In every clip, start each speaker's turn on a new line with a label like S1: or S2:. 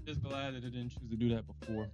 S1: Just glad that it didn't choose to do that before.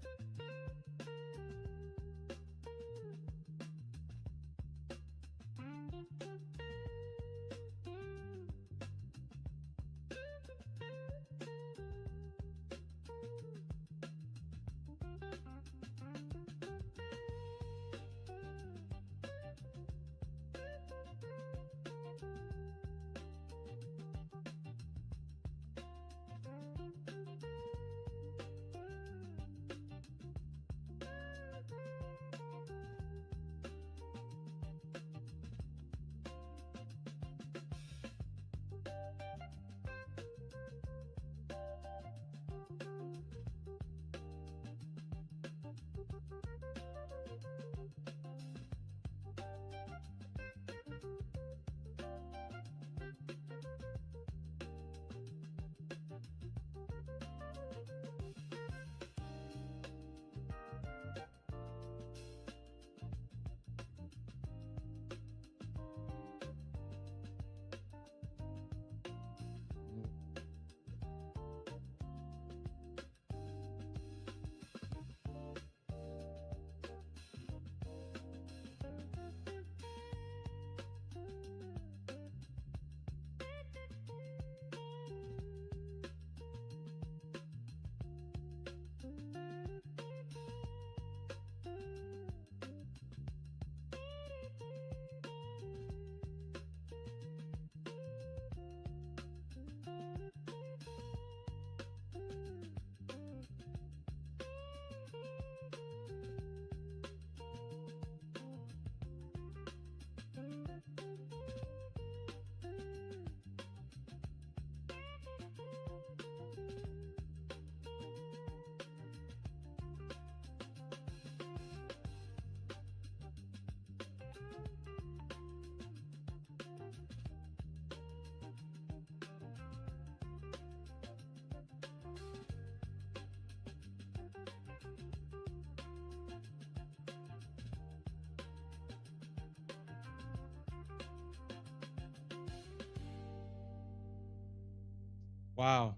S1: Wow.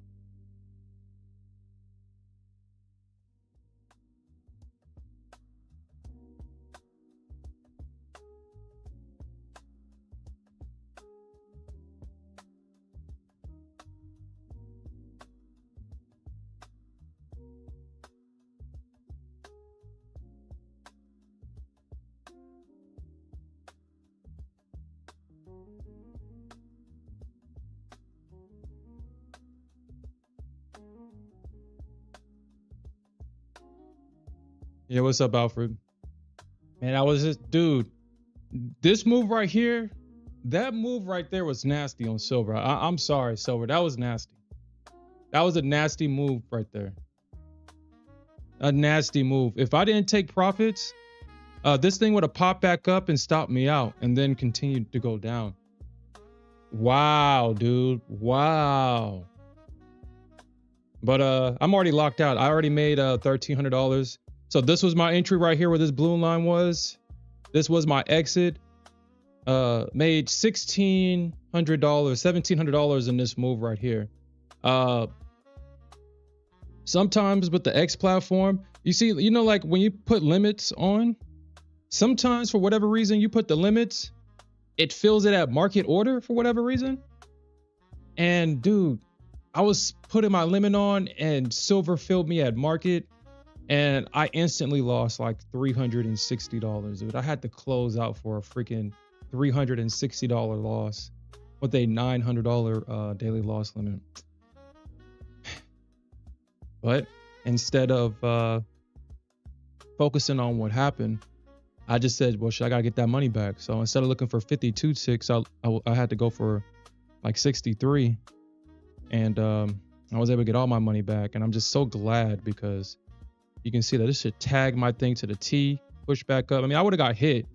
S1: Yeah, what's up, Alfred? Man, I was just, dude, this move right here, that move right there was nasty on Silver. I'm sorry, Silver. That was nasty. That was a nasty move right there. A nasty move. If I didn't take profits, this thing would have popped back up and stopped me out and then continued to go down. Wow, dude. Wow. But I'm already locked out. I already made $1,300. So this was my entry right here where this blue line was. This was my exit. Made $1,600, $1,700 in this move right here. Sometimes with the X platform, you see, you know, like when you put limits on, sometimes for whatever reason you put the limits, it fills it at market order for whatever reason. And dude, I was putting my limit on and silver filled me at market and I instantly lost like $360, dude. I had to close out for a freaking $360 loss with a $900 daily loss limit. But instead of focusing on what happened, I just said, well, shit, I gotta get that money back. So instead of looking for 52 ticks, I had to go for like 63, and I was able to get all my money back. And I'm just so glad because you can see that this should tag my thing to the T, push back up. I mean, I would have got hit,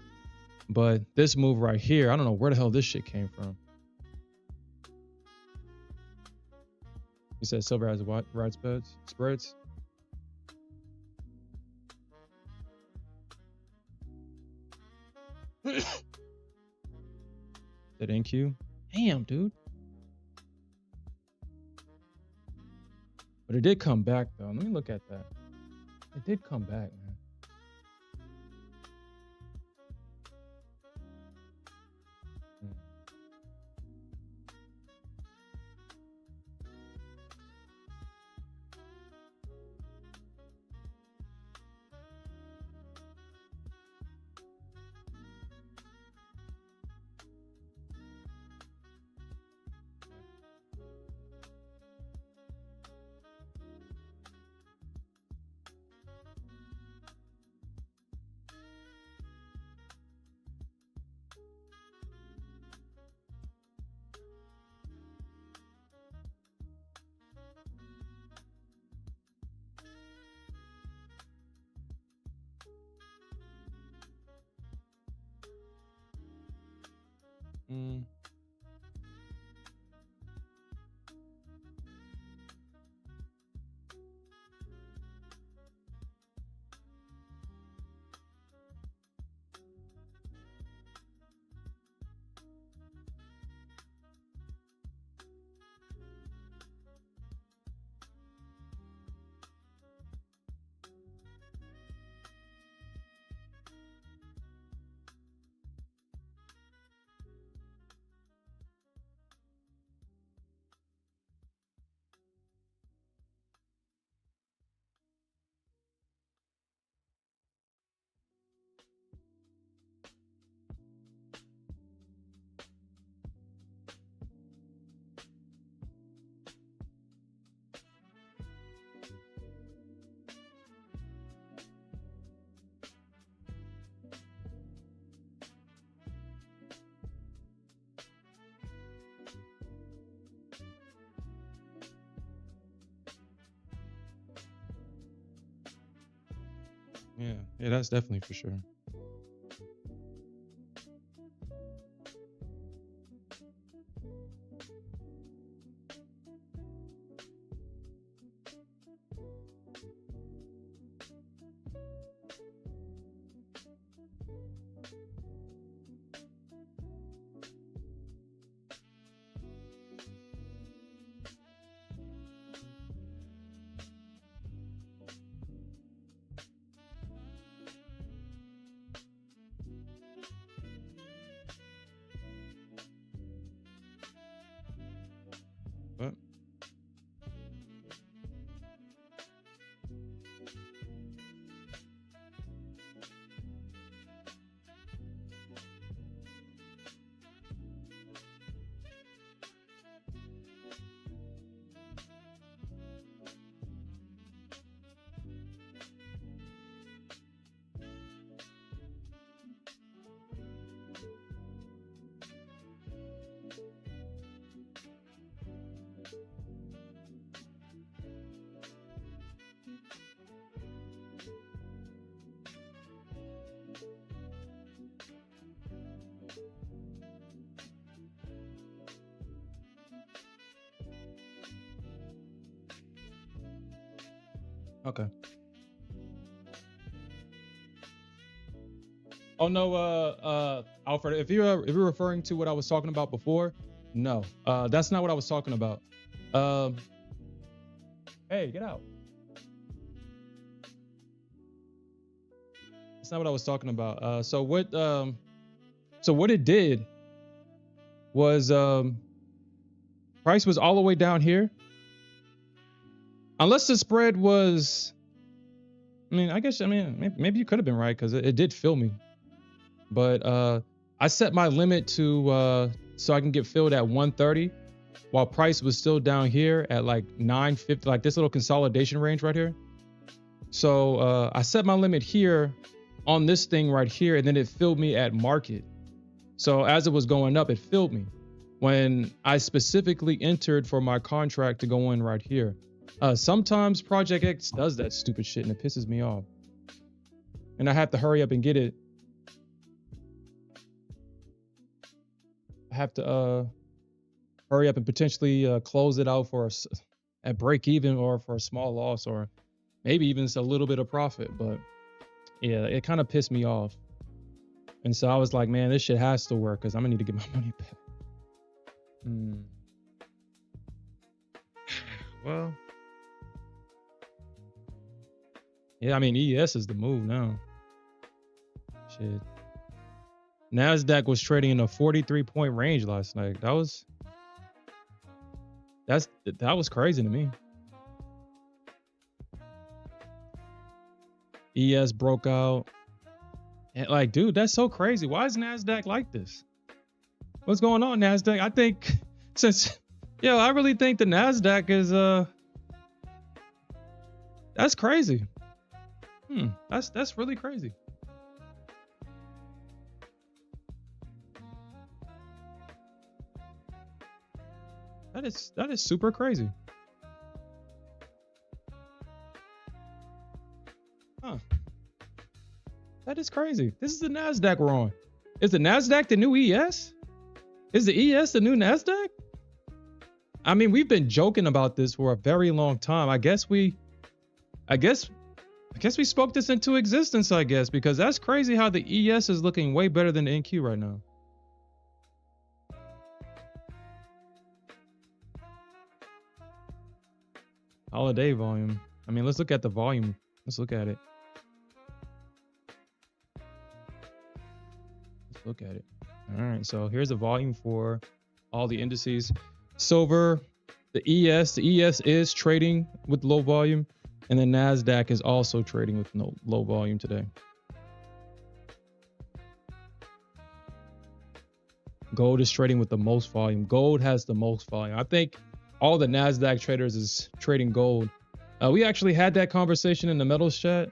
S1: but this move right here, I don't know where the hell this shit came from. You said silver has what? Right spreads? That NQ? Damn, dude. But it did come back though. Let me look at that. It did come back, man. Mm. Yeah, that's definitely for sure. But okay. Oh no, Alfred, if you're referring to what I was talking about before, no, that's not what I was talking about. Um, hey, get out. That's not what I was talking about. So what it did was, price was all the way down here. Unless the spread was, maybe you could have been right because it did fill me. But I set my limit to so I can get filled at 130 while price was still down here at like 950, like this little consolidation range right here. So I set my limit here on this thing right here, and then it filled me at market. So as it was going up, it filled me when I specifically entered for my contract to go in right here. Sometimes Project X does that stupid shit and it pisses me off. And I have to hurry up and get it. I have to hurry up and potentially close it out for at break even or for a small loss or maybe even just a little bit of profit. But yeah, it kind of pissed me off. And so I was like, man, this shit has to work because I'm gonna need to get my money back. Well, Yeah, I mean, ES is the move now. Shit. Nasdaq was trading in a 43-point range last night. That was crazy to me. ES broke out. And like, dude, that's so crazy. Why is Nasdaq like this? What's going on, Nasdaq? I think I really think the Nasdaq is that's crazy. That's really crazy. That is super crazy. Huh. That is crazy. This is the Nasdaq we're on. Is the Nasdaq the new ES? Is the ES the new Nasdaq? I mean, we've been joking about this for a very long time. I guess we spoke this into existence, I guess, because that's crazy how the ES is looking way better than the NQ right now. Holiday volume. I mean, let's look at the volume. Let's look at it. Let's look at it. All right, so here's the volume for all the indices. Silver, the ES is trading with low volume, and then Nasdaq is also trading with low volume today. Gold is trading with the most volume. Gold has the most volume. I think all the Nasdaq traders is trading gold. We actually had that conversation in the metals chat.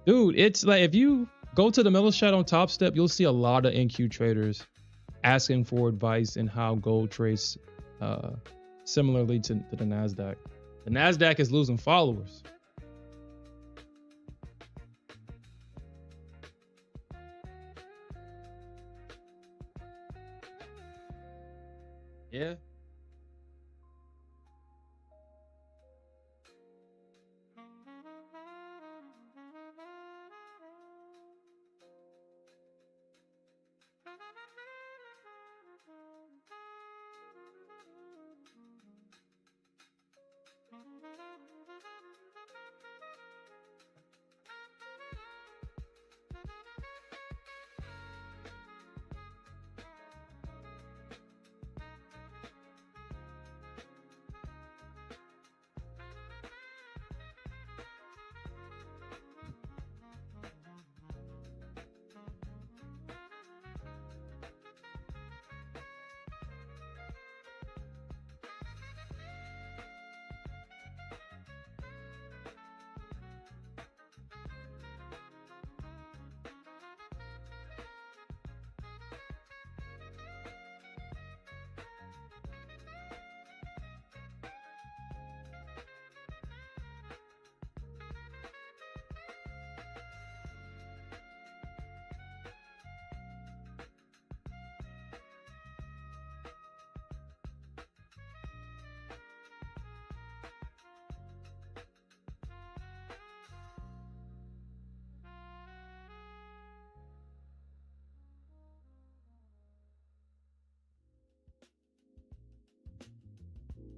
S1: Dude, it's like if you go to the metals chat on Top Step, you'll see a lot of NQ traders asking for advice in how gold trades similarly to the Nasdaq. The Nasdaq is losing followers. Yeah.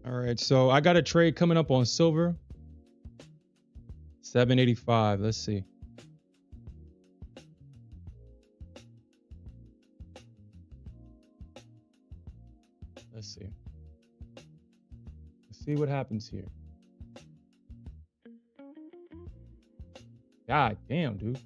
S1: All right, so I got a trade coming up on silver. 785. Let's see. Let's see what happens here. God damn, dude.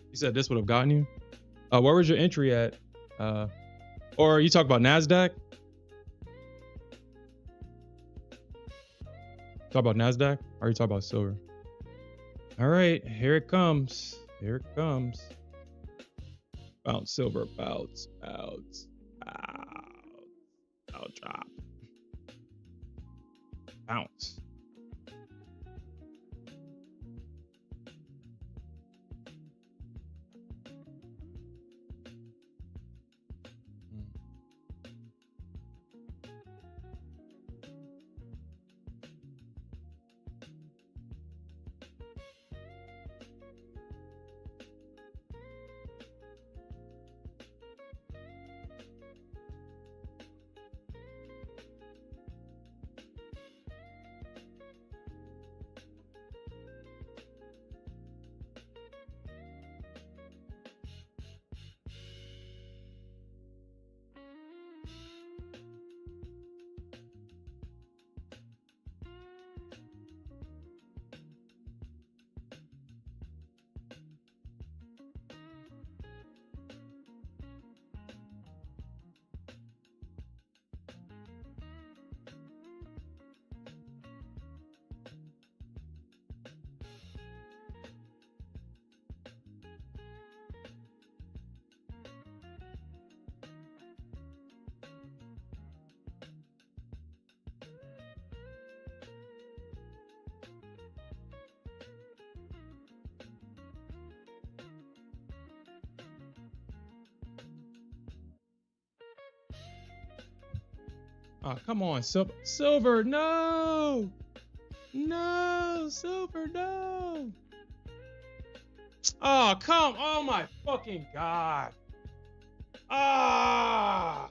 S1: You said this would have gotten you? Where was your entry at? Or you talk about NASDAQ? Talk about NASDAQ? Or you talk about silver? All right, here it comes. Here it comes. Bounce, silver, bounce, bounce, bounce, bounce, drop, bounce. Oh, come on, silver, no, no, silver, no. Oh, come, oh my fucking god. Ah.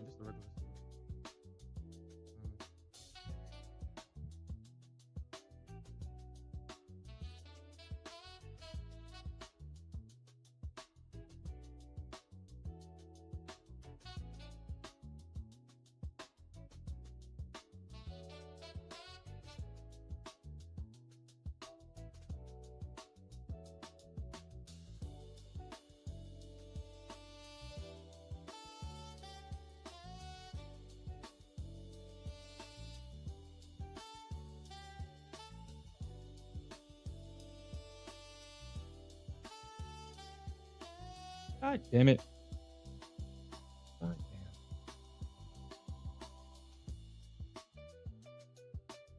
S1: Just the regular. God damn it. God damn.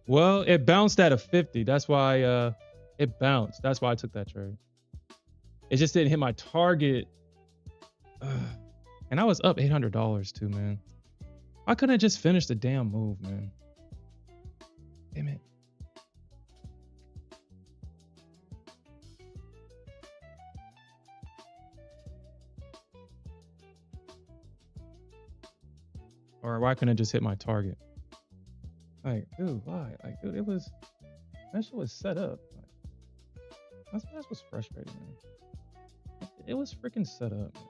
S1: Well, it bounced at a 50. That's why it bounced. That's why I took that trade. It just didn't hit my target. Ugh. And I was up $800 too, man. I couldn't just finish the damn move, man. Damn it. Or why couldn't I just hit my target? Like, dude, why? Like, dude, it was, that shit was set up. Like, that's what's frustrating, man. It was freaking set up, man.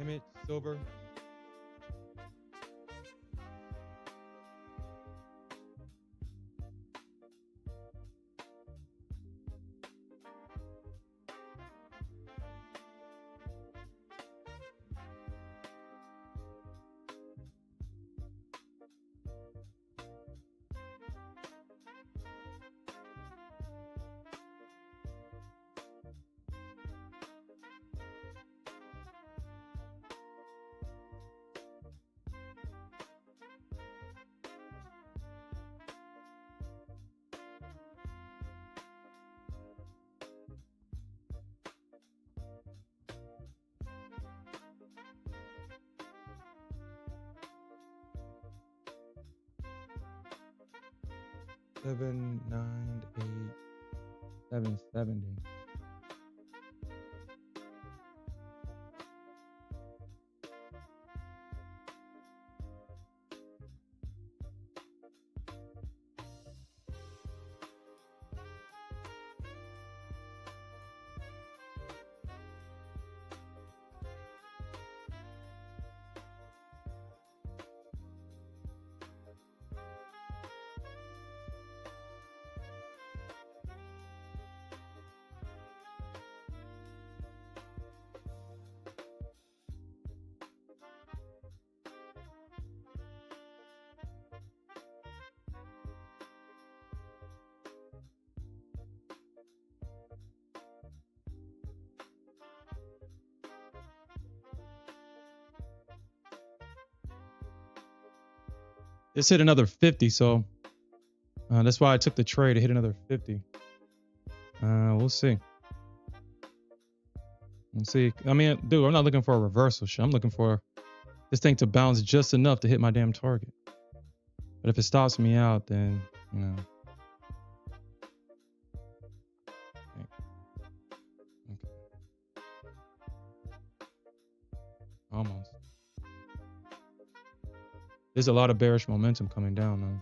S1: Damn it, silver. Seven, 770. This hit another 50, so that's why I took the trade to hit another 50. We'll see. Let's see. I mean, dude, I'm not looking for a reversal shit. I'm looking for this thing to bounce just enough to hit my damn target. But if it stops me out, then, you know. Okay. Almost. There's a lot of bearish momentum coming down, though.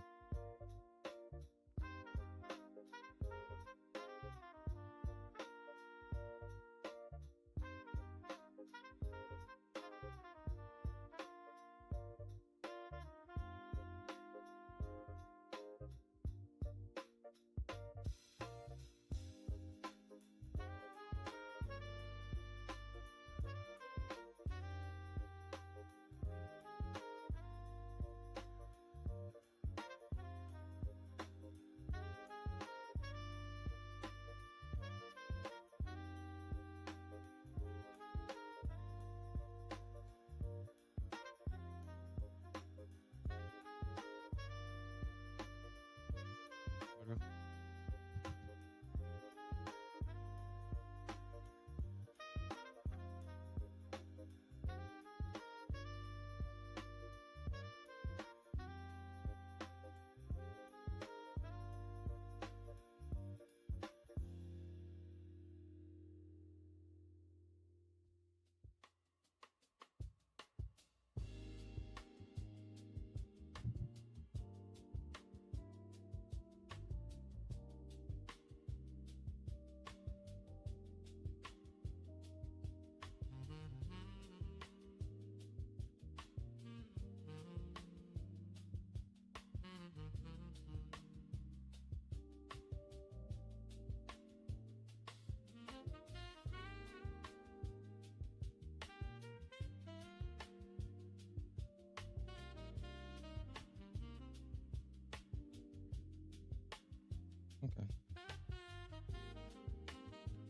S1: Okay.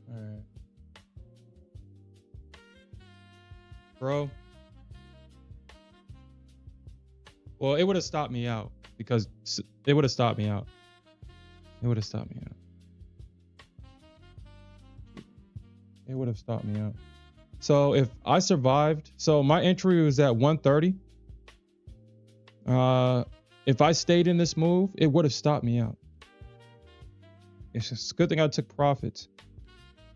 S1: All right. Bro. Well, it would have stopped me out because it would have stopped me out. It would have stopped me out. It would have stopped me out. So if I survived, so my entry was at 130. If I stayed in this move, it would have stopped me out. It's just a good thing I took profits.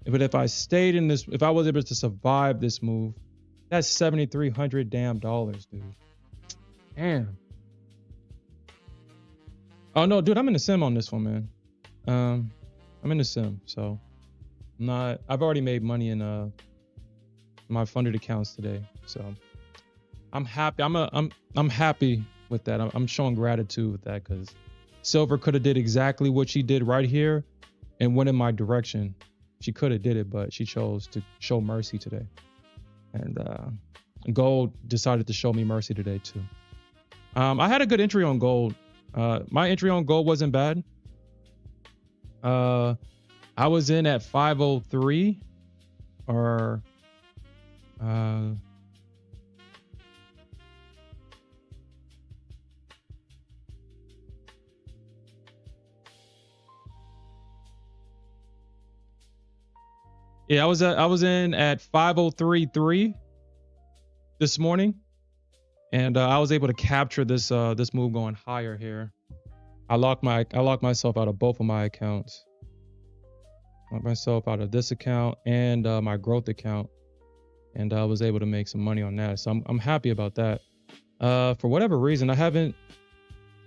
S1: But if I stayed in this, if I was able to survive this move, that's $7,300 damn dollars, dude. Damn. Oh no, dude, I'm in the sim on this one, man. I'm in the sim, so I'm not. I've already made money in my funded accounts today. So I'm happy. I'm happy with that. I'm showing gratitude with that because silver could have did exactly what she did right here and went in my direction. She could have did it, but she chose to show mercy today. And gold decided to show me mercy today too. I had a good entry on gold. My entry on gold wasn't bad. I was in at 503 or yeah, I was in at 503.3 this morning, and I was able to capture this this move going higher here. I locked myself out of both of my accounts. Locked myself out of this account and my growth account, and I was able to make some money on that. So I'm happy about that. For whatever reason, I haven't.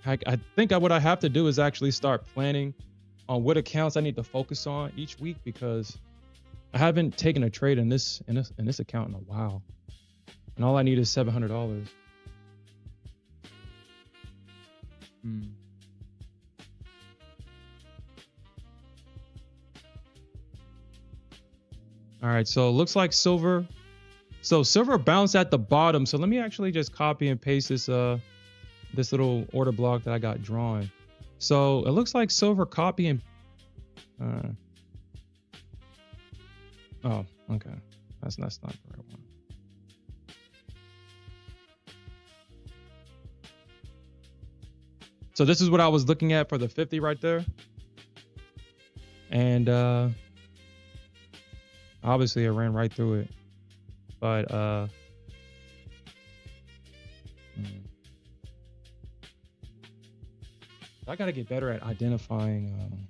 S1: I think what I have to do is actually start planning on what accounts I need to focus on each week because I haven't taken a trade in this account in a while, and all I need is $700. All right, so it looks like silver. So silver bounced at the bottom. So let me actually just copy and paste this this little order block that I got drawn. So it looks like silver copy and oh, okay. That's not the right one. So this is what I was looking at for the 50 right there. And obviously I ran right through it. But I gotta get better at identifying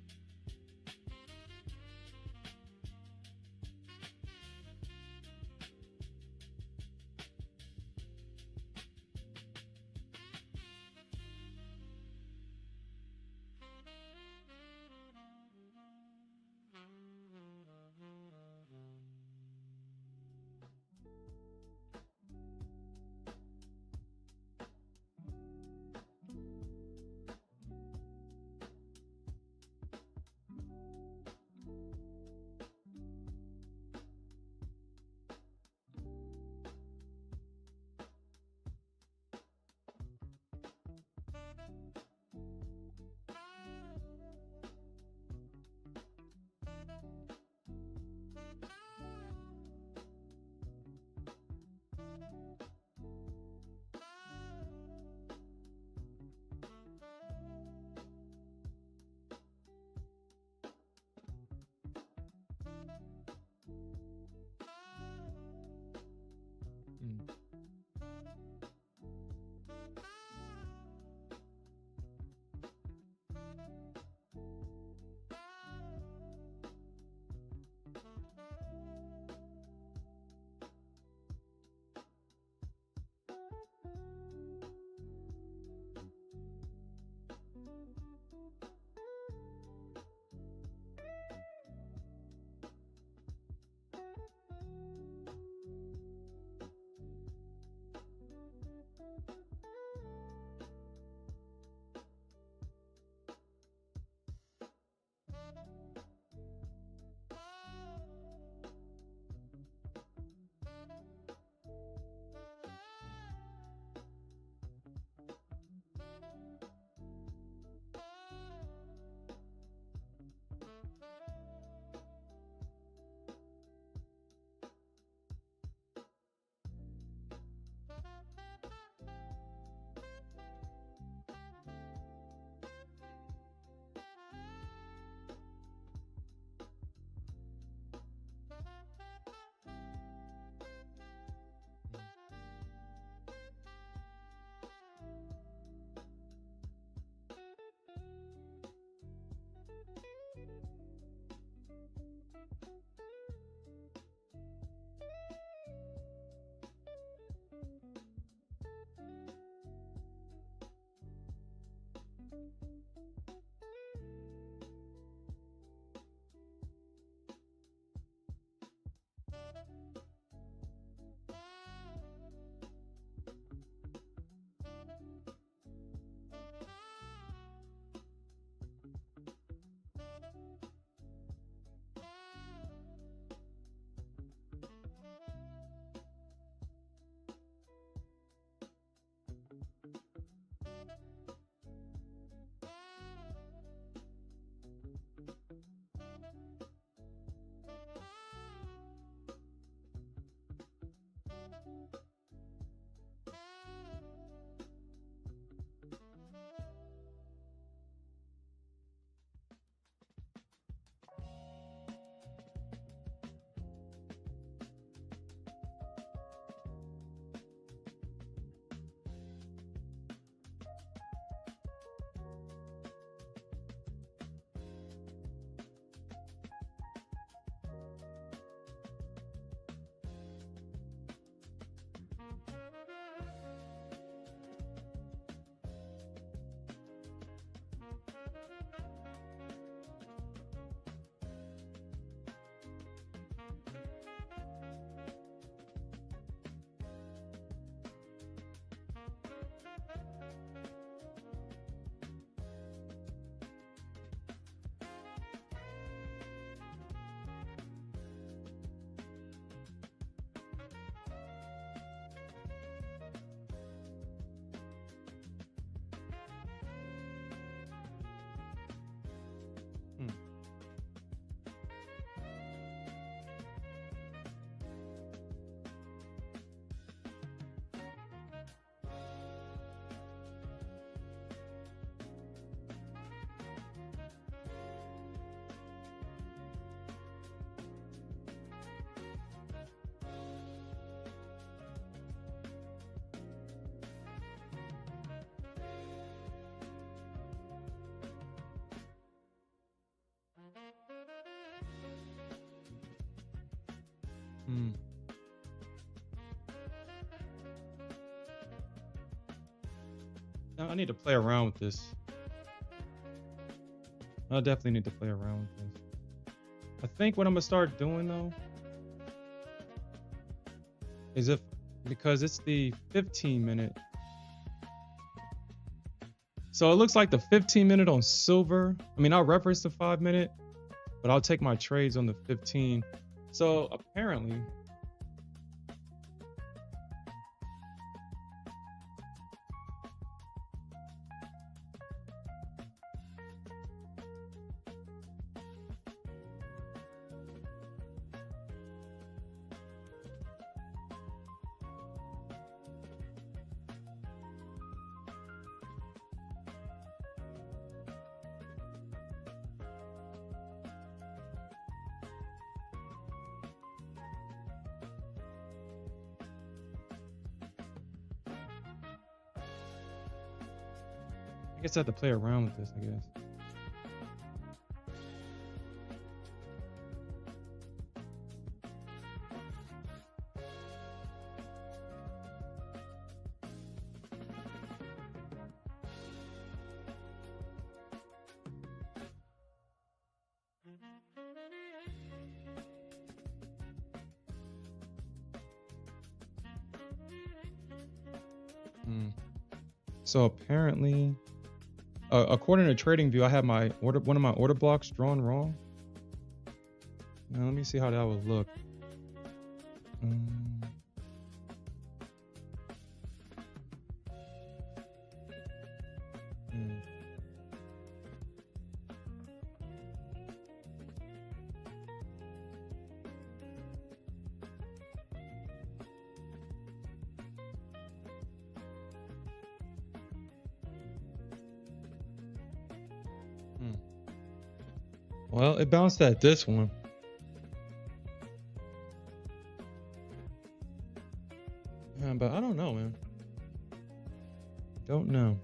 S1: Hmm. Now I need to play around with this. I definitely need to play around with this. I think what I'm gonna start doing though is because it's the 15-minute. So it looks like the 15-minute on silver. I mean, I'll reference the 5-minute, but I'll take my trades on the 15. So apparently, I guess I have to play around with this, I guess. So apparently, according to TradingView, I have one of my order blocks drawn wrong. Now let me see how that would look. Well, it bounced at this one. Yeah, but I don't know, man. Don't know.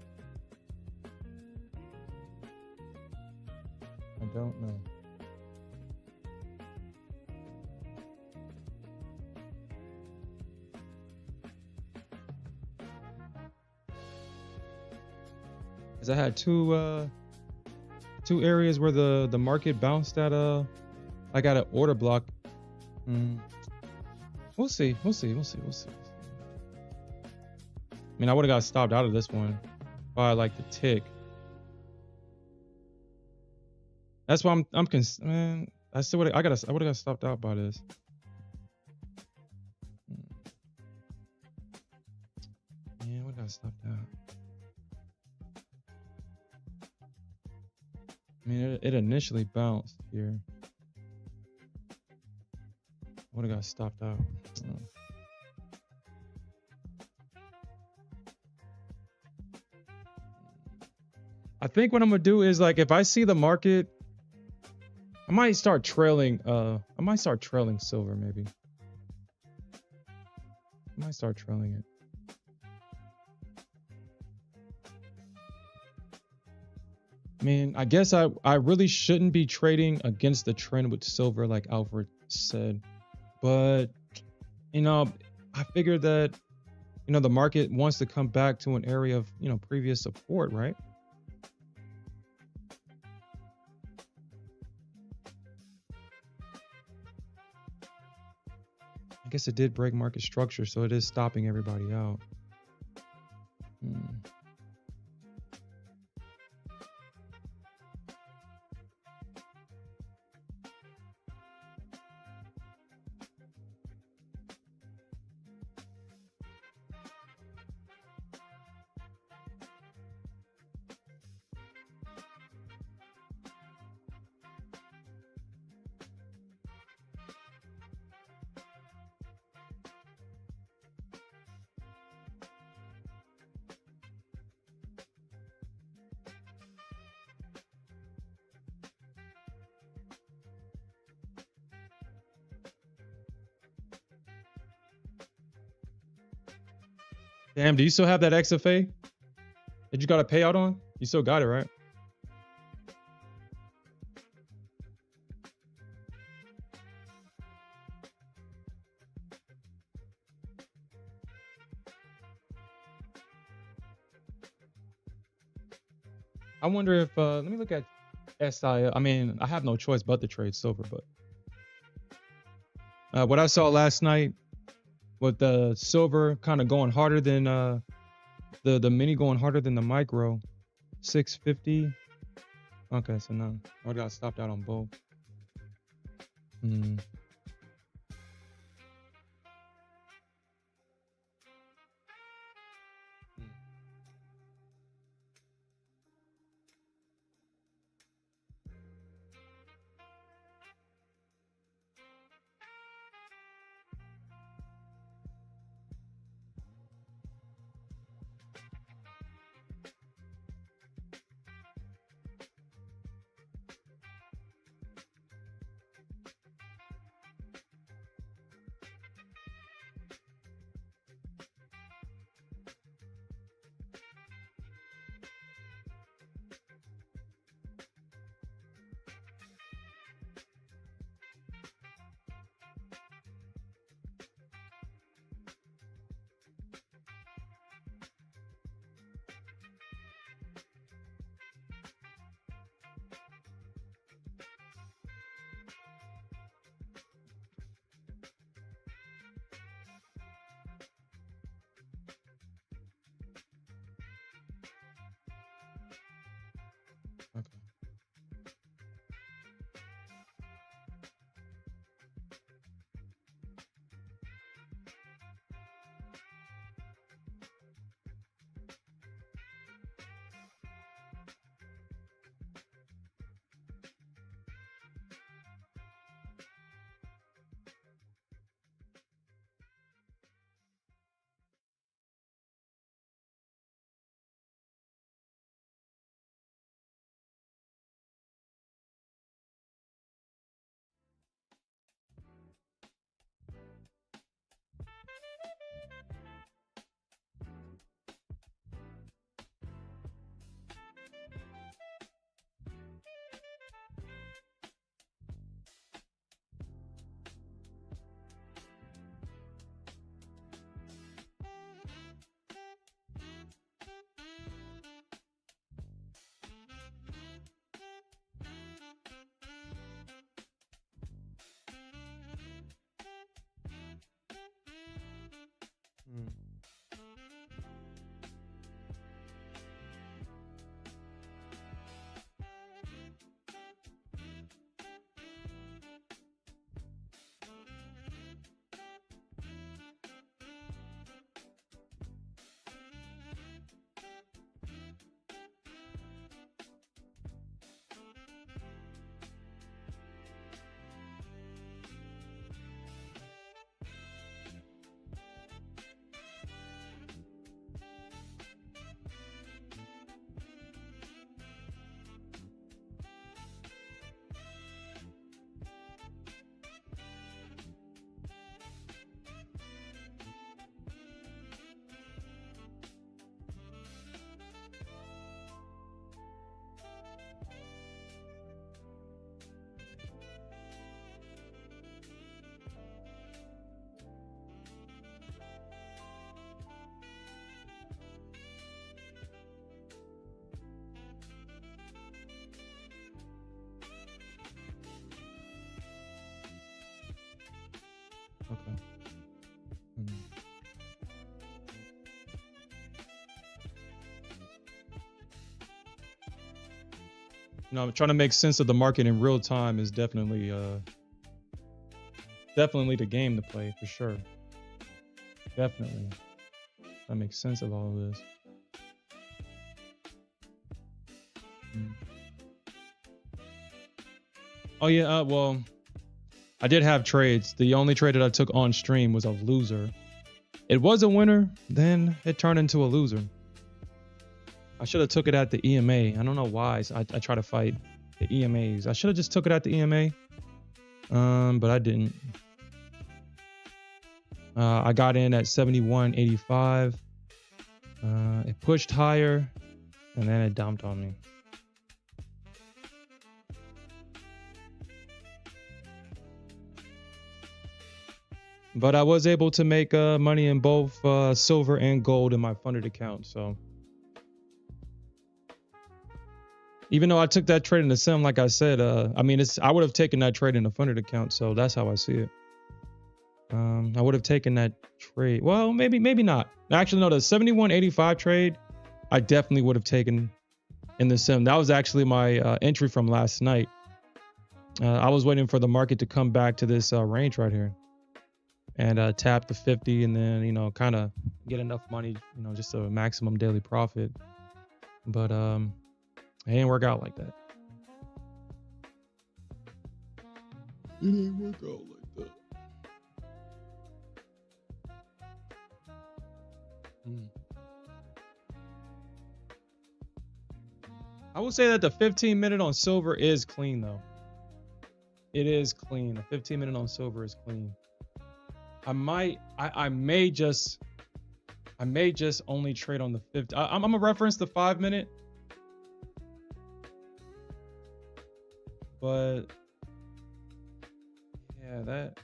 S1: I don't know. Cause I had two areas where the market bounced at I got an order block. We'll see. I mean, I would have got stopped out of this one by like the tick. That's why man. I would have got stopped out by this. Yeah, I would have got stopped out. I mean, it initially bounced here. Would have got stopped out. I think what I'm gonna do is, like, if I see the market, I might start trailing silver, maybe. I might start trailing it. I mean, I guess I really shouldn't be trading against the trend with silver, like Alfred said. But, I figured that, the market wants to come back to an area of, previous support, right? I guess it did break market structure, so it is stopping everybody out. Damn, do you still have that XFA that you got a payout on? You still got it, right? I wonder if let me look at SI. I mean, I have no choice but to trade silver, but what I saw last night with the silver kind of going harder than the mini going harder than the micro, 650. Okay, so now I got stopped out on both. Hmm. Okay. Hmm. Okay. Hmm. No, trying to make sense of the market in real time is definitely the game to play for sure. Definitely. That makes sense of all of this. Mm. Oh yeah, well, I did have trades. The only trade that I took on stream was a loser. It was a winner, then it turned into a loser. I should have took it at the EMA. I don't know why I try to fight the EMAs. I should have just took it at the EMA, but I didn't. I got in at 71.85. It pushed higher, and then it dumped on me. But I was able to make money in both silver and gold in my funded account. So Even though I took that trade in the sim, like I said, I mean, I would have taken that trade in a funded account, so that's how I see it. I would have taken that trade. Well, maybe not. Actually, no, the 71.85 trade, I definitely would have taken in the sim. That was actually my entry from last night. I was waiting for the market to come back to this range right here and tap the 50 and then, you know, kind of get enough money, you know, just a maximum daily profit. But it didn't work out like that. It didn't work out like that. I would say that the 15-minute on silver is clean though. It is clean. A 15-minute on silver is clean. I may just only trade on the 50. I'm gonna reference the 5-minute, but yeah, that.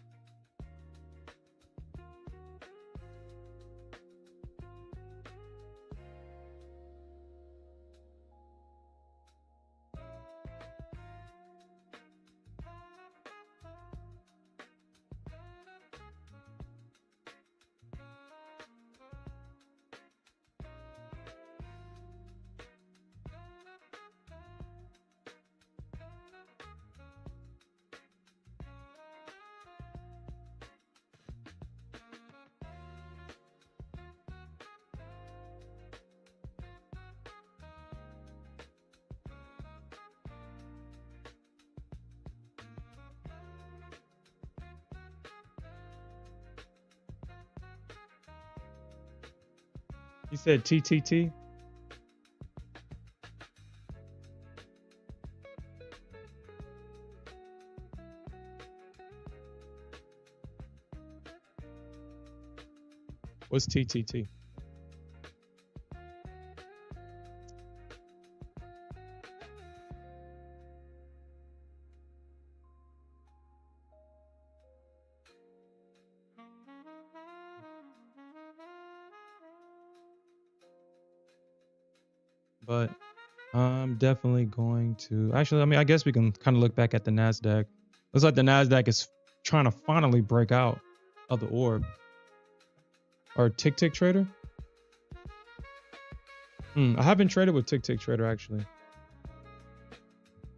S1: You said TTT? What's TTT? But I'm definitely going to actually, I mean, I guess we can kind of look back at the Nasdaq. Looks like the Nasdaq is trying to finally break out of the orb. Or Tick Trader. I haven't traded with Tick Trader actually.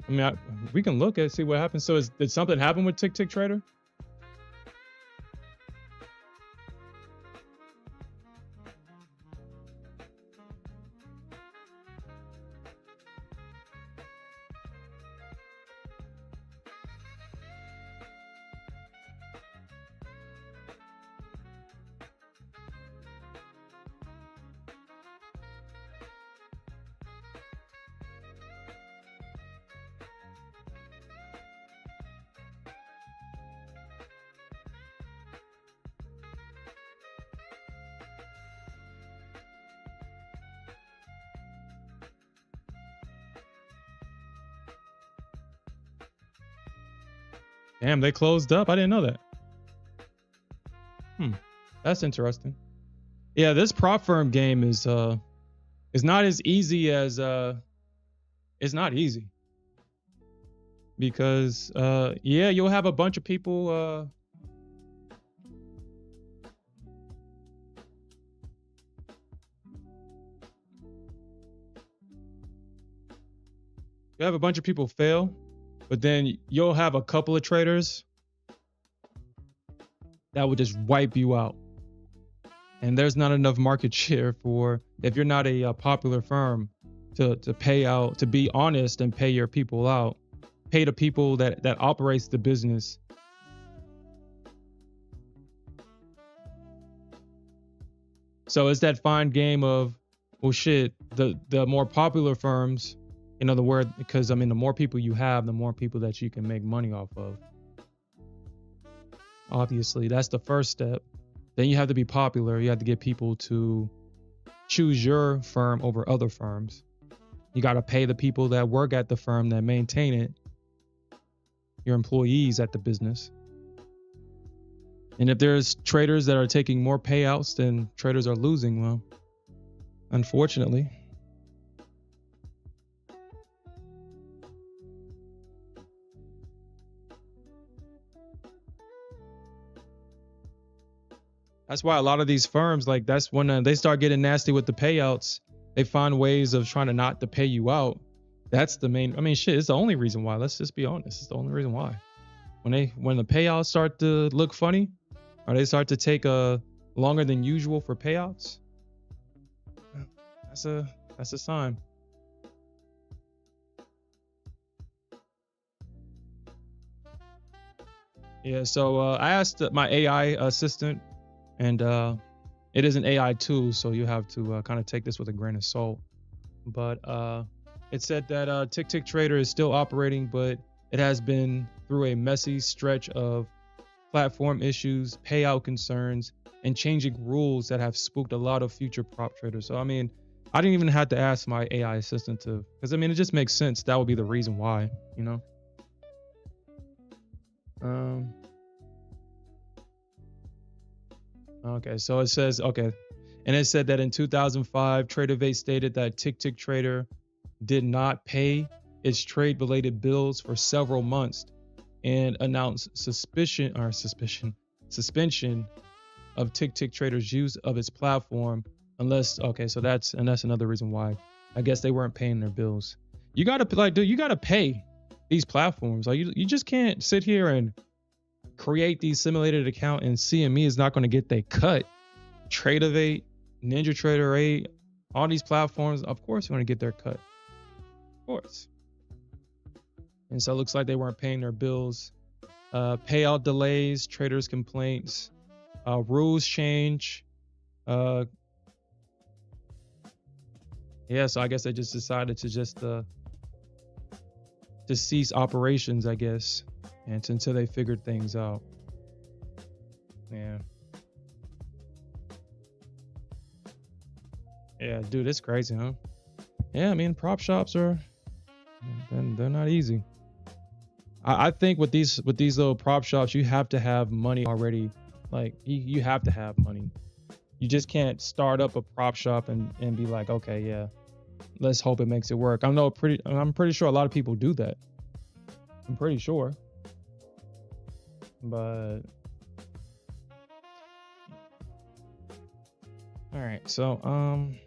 S1: I mean, we can look at see what happens. So did something happen with Tick Trader? Damn, they closed up. I didn't know that. That's interesting. Yeah, this prop firm game is not as easy as it's not easy. Because yeah, you'll have a bunch of people you have a bunch of people fail, but then you'll have a couple of traders that would just wipe you out. And there's not enough market share for, if you're not a popular firm, to pay out, to be honest and pay your people out, pay the people that operates the business. So it's that fine game of, well, shit, the more popular firms, in other words, because I mean, the more people you have, the more people that you can make money off of. Obviously, that's the first step. Then you have to be popular. You have to get people to choose your firm over other firms. You got to pay the people that work at the firm that maintain it, your employees at the business. And if there's traders that are taking more payouts than traders are losing, well, unfortunately, That's why a lot of these firms, like that's when they start getting nasty with the payouts. They find ways of trying to not to pay you out. That's the main. I mean, shit. It's the only reason why. Let's just be honest. It's the only reason why. When the payouts start to look funny, or they start to take longer than usual for payouts, that's a sign. Yeah. So I asked my AI assistant, and it is an AI tool, so you have to kind of take this with a grain of salt. But it said that Tick Trader is still operating, but it has been through a messy stretch of platform issues, payout concerns, and changing rules that have spooked a lot of future prop traders. So I mean, I didn't even have to ask my AI assistant to, because I mean, it just makes sense. That would be the reason why, you know. Um. Okay, so it says okay, and it said that in 2005, TraderVate stated that Tick Trader did not pay its trade-related bills for several months and announced suspension of Tick Trader's use of its platform unless okay, so that's another reason why I guess they weren't paying their bills. You gotta like, dude, you gotta pay these platforms. Like you just can't sit here and create these simulated account and CME is not going to get their cut. TraderVate, Trader 8, all these platforms, of course, are going to get their cut. Of course. And so it looks like they weren't paying their bills. Payout delays, traders' complaints, rules change. Yeah, so I guess they just decided to just cease operations, I guess, and until they figured things out. Yeah. Yeah, dude, it's crazy, huh? Yeah, I mean, prop shops they're not easy. I think with these little prop shops, you have to have money already. Like you have to have money. You just can't start up a prop shop and be like, okay, yeah, let's hope it makes it work. I'm pretty sure a lot of people do that. I'm pretty sure. But all right, so I'm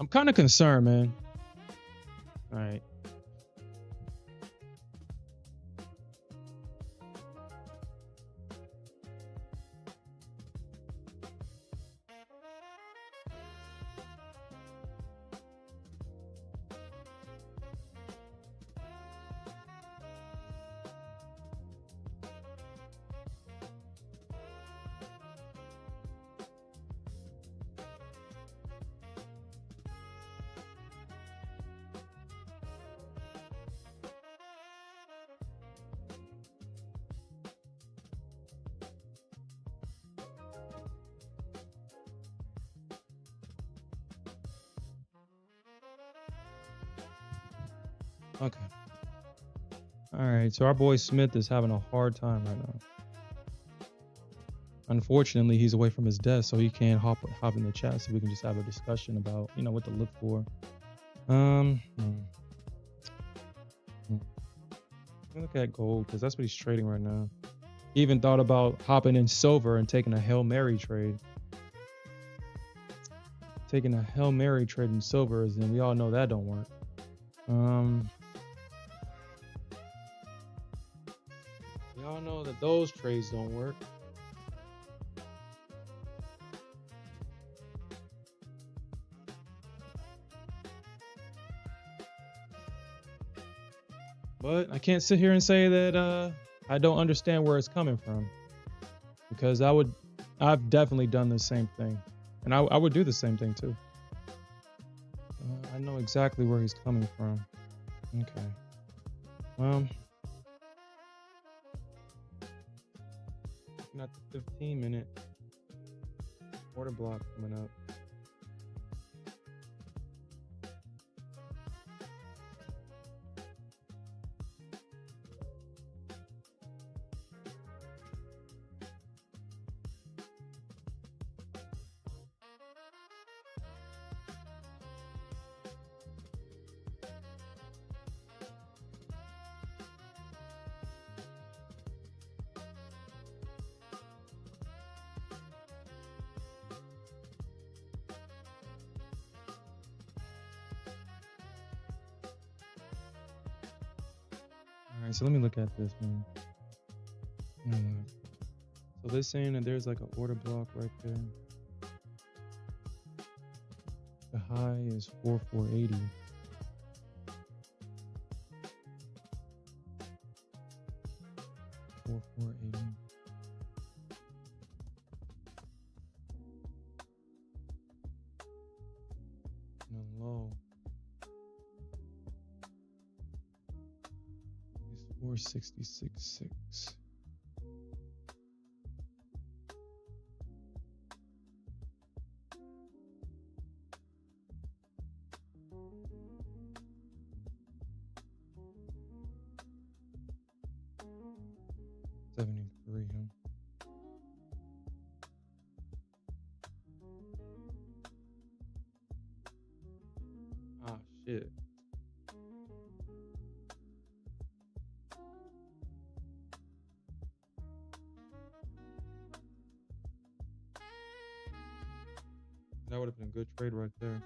S1: kind of concerned, man. All right. Okay. All right. So our boy Smith is having a hard time right now. Unfortunately, he's away from his desk, so he can't hop in the chat, so we can just have a discussion about what to look for. Look at gold because that's what he's trading right now. He even thought about hopping in silver and taking a Hail Mary trade. Taking a Hail Mary trade in silver, and we all know that don't work. We all know that those trades don't work. But I can't sit here and say that I don't understand where it's coming from, because I've definitely done the same thing, and I would do the same thing too. I know exactly where he's coming from. Okay. Well, looking at the 15-minute order block coming up. right, so let me look at this, man. So they're saying that there's like an order block right there. The high is 4480. And the low is 466.6. $73, huh? Ah, shit. That would have been a good trade right there.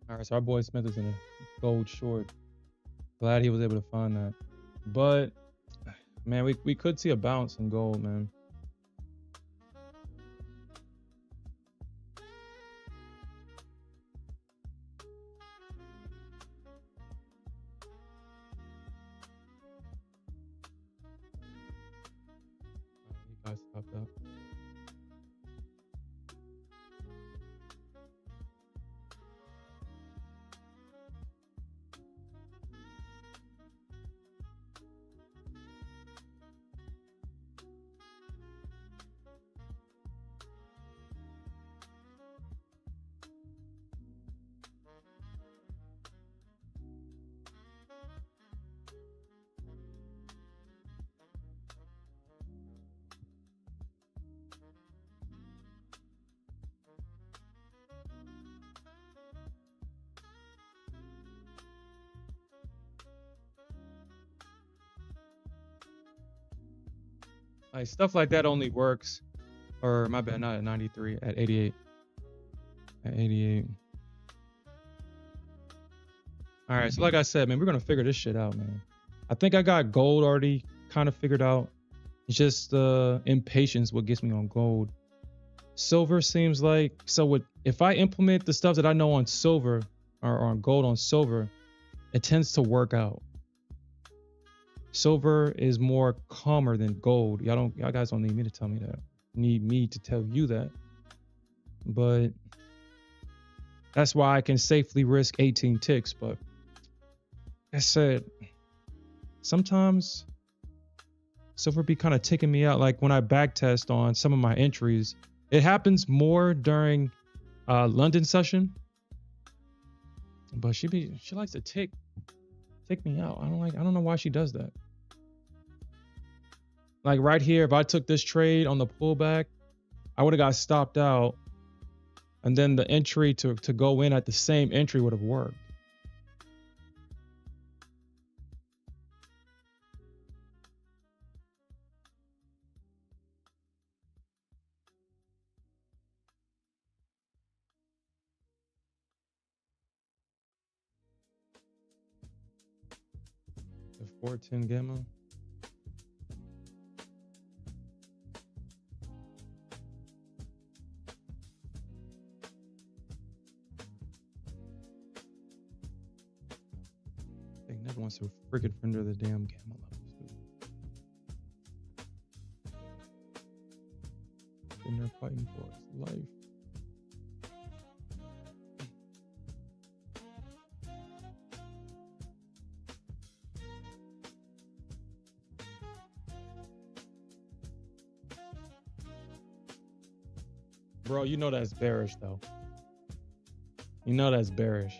S1: All right, so our boy Smith is in a gold short. Glad he was able to find that. But man, we could see a bounce in gold, man. You guys stopped up. Like stuff like that only works, or my bad, not at 93, at 88. At 88. All right, so like I said, man, we're gonna figure this shit out, man. I think I got gold already kind of figured out. It's just impatience what gets me on gold. Silver seems like, so if I implement the stuff that I know on silver or on gold on silver, it tends to work out. Silver is more calmer than gold. Y'all guys don't need me to tell me that. Need me to tell you that. But that's why I can safely risk 18 ticks. But like I said, sometimes silver be kind of ticking me out. Like when I backtest on some of my entries, it happens more during London session. But she likes to tick me out. I don't know why she does that. Like right here, if I took this trade on the pullback, I would have got stopped out, and then the entry to go in at the same entry would have worked. The 410 gamma. They never wants to freaking render the damn gamma levels, dude. And they're fighting for its life. Bro, you know that's bearish though. You know that's bearish.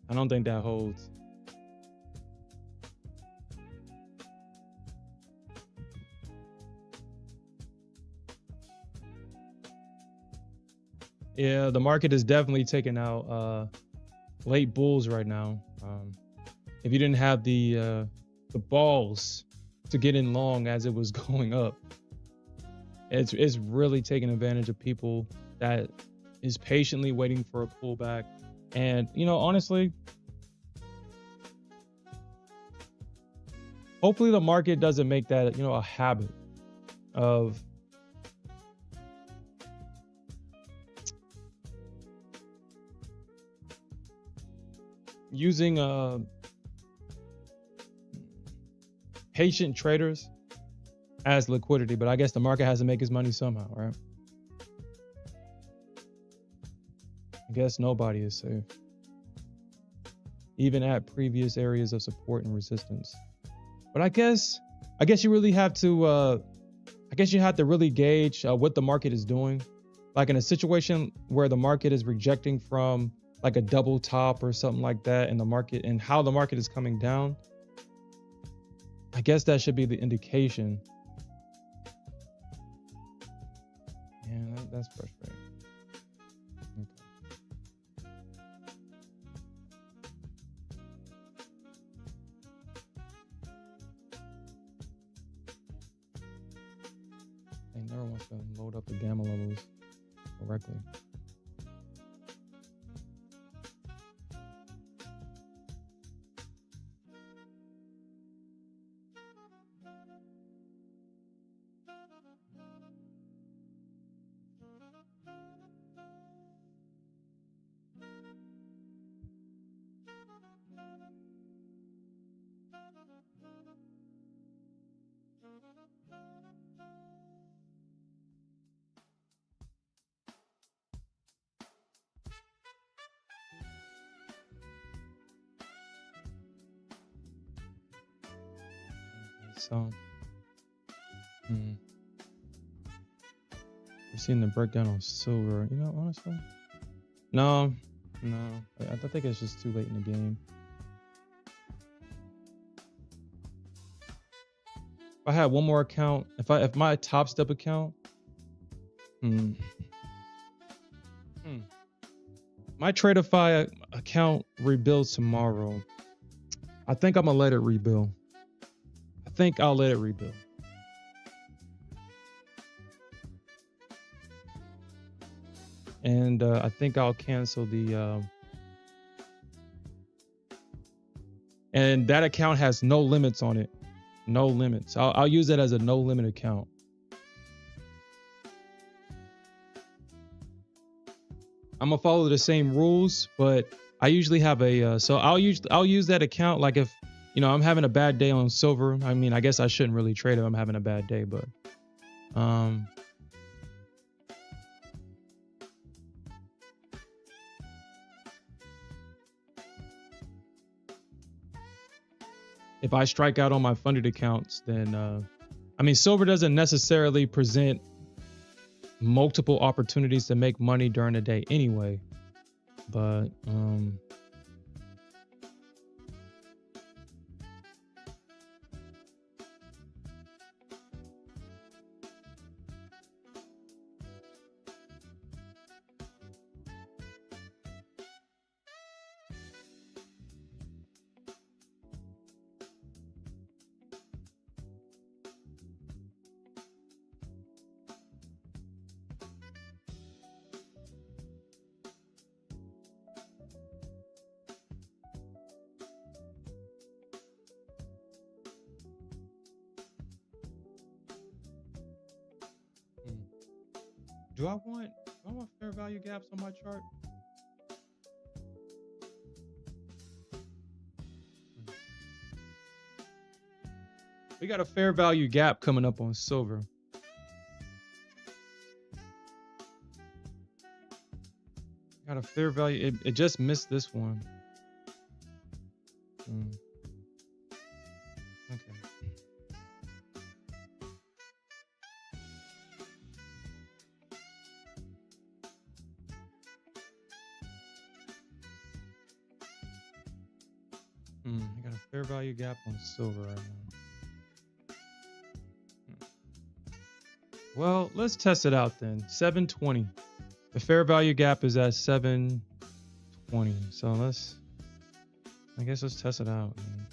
S1: I don't think that holds. Yeah, the market is definitely taking out late bulls right now. If you didn't have the balls to get in long as it was going up, it's really taking advantage of people that is patiently waiting for a pullback. And you know, honestly, hopefully the market doesn't make that, you know, a habit of using patient traders as liquidity. But I guess the market has to make its money somehow, right? I guess nobody is safe, even at previous areas of support and resistance. But I guess you really have to I guess you have to really gauge what the market is doing. Like in a situation where the market is rejecting from like a double top or something like that, and the market and how the market is coming down, I guess that should be the indication. Yeah, that's frustrating. Okay. They never wants to load up the gamma levels correctly. So, we're seeing the breakdown on silver. You know, honestly, no. I think it's just too late in the game. If I had one more account, if my Top Step account, my Tradeify account rebuilds tomorrow, I think I'm gonna let it rebuild. I think I'll let it rebuild. And I think I'll cancel the and that account has no limits on it. No limits. I'll use it as a no limit account. I'm gonna follow the same rules, but I usually have a so I'll use that account like if, you know, I'm having a bad day on silver. I mean, I guess I shouldn't really trade if I'm having a bad day, but if I strike out on my funded accounts, then I mean, silver doesn't necessarily present multiple opportunities to make money during the day anyway, but do I want fair value gaps on my chart? We got a fair value gap coming up on silver. Got a fair value. It just missed this one. Okay. I got a fair value gap on silver right now. Well, let's test it out then. 720. The fair value gap is at 720. So I guess let's test it out, man.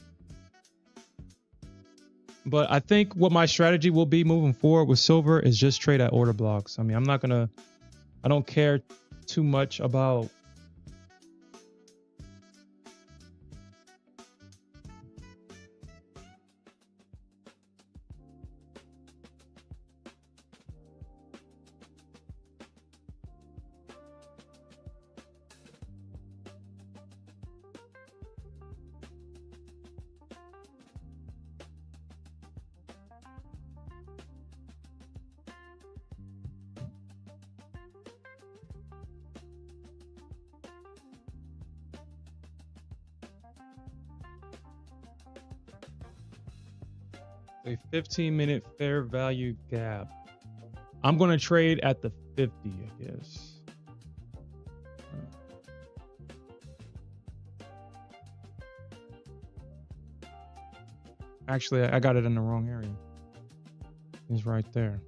S1: But I think what my strategy will be moving forward with silver is just trade at order blocks. I mean, I don't care too much about a 15-minute fair value gap. I'm going to trade at the 50, I guess. Actually, I got it in the wrong area. It's right there.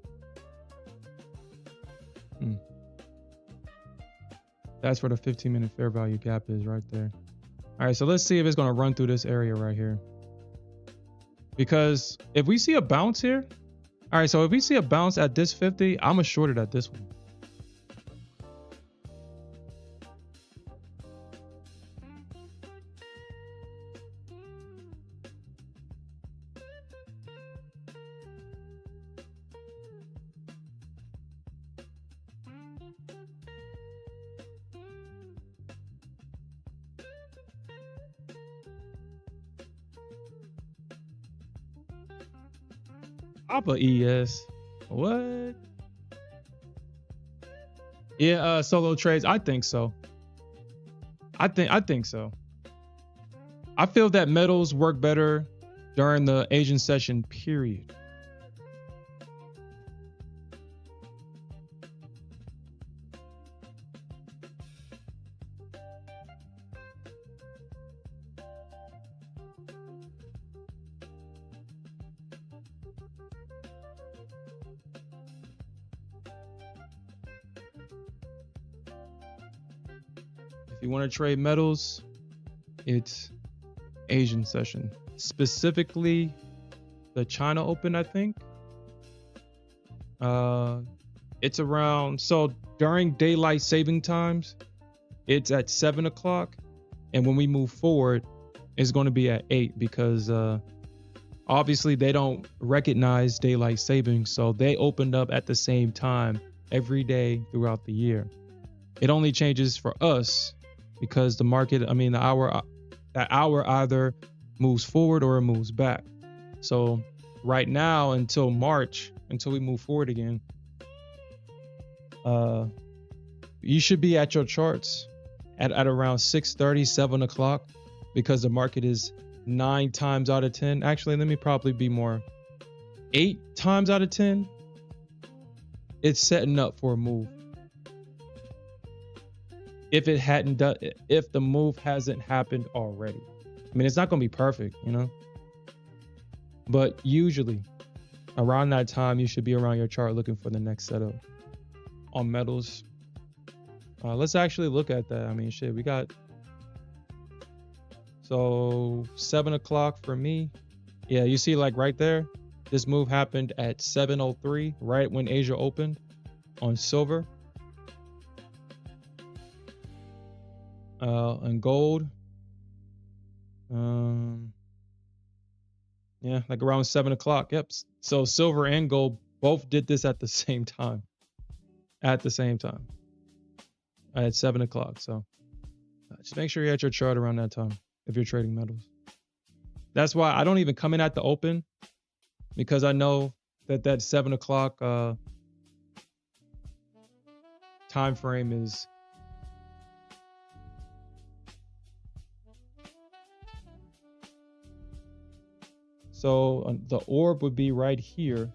S1: That's where the 15-minute fair value gap is, right there. All right, so let's see if it's going to run through this area right here. Because if we see a bounce here, all right, so if we see a bounce at this 50, I'm going to short it at this one. Papa ES. What? Yeah, solo trades. I think so. I think so. I feel that metals work better during the Asian session period. If you want to trade metals, it's Asian session. Specifically, the China Open, I think. It's around, so during daylight saving times, it's at 7 o'clock. And when we move forward, it's going to be at 8 because obviously they don't recognize daylight saving. So they opened up at the same time every day throughout the year. It only changes for us because the market, I mean, that hour either moves forward or it moves back. So right now until March, until we move forward again, you should be at your charts at around 6:30, 7 o'clock, because the market is 9 times out of 10. Actually, let me probably be more. 8 times out of 10, it's setting up for a move. If the move hasn't happened already. I mean, it's not going to be perfect, you know, but usually around that time, you should be around your chart looking for the next setup on metals. Let's actually look at that. I mean, shit, we got, so 7 o'clock for me. Yeah, you see like right there, this move happened at 7:03, right when Asia opened on silver. And gold, yeah, like around 7 o'clock. Yep. So silver and gold both did this at the same time. At 7 o'clock. So just make sure you're at your chart around that time if you're trading metals. That's why I don't even come in at the open, because I know that 7 o'clock time frame is. So the orb would be right here.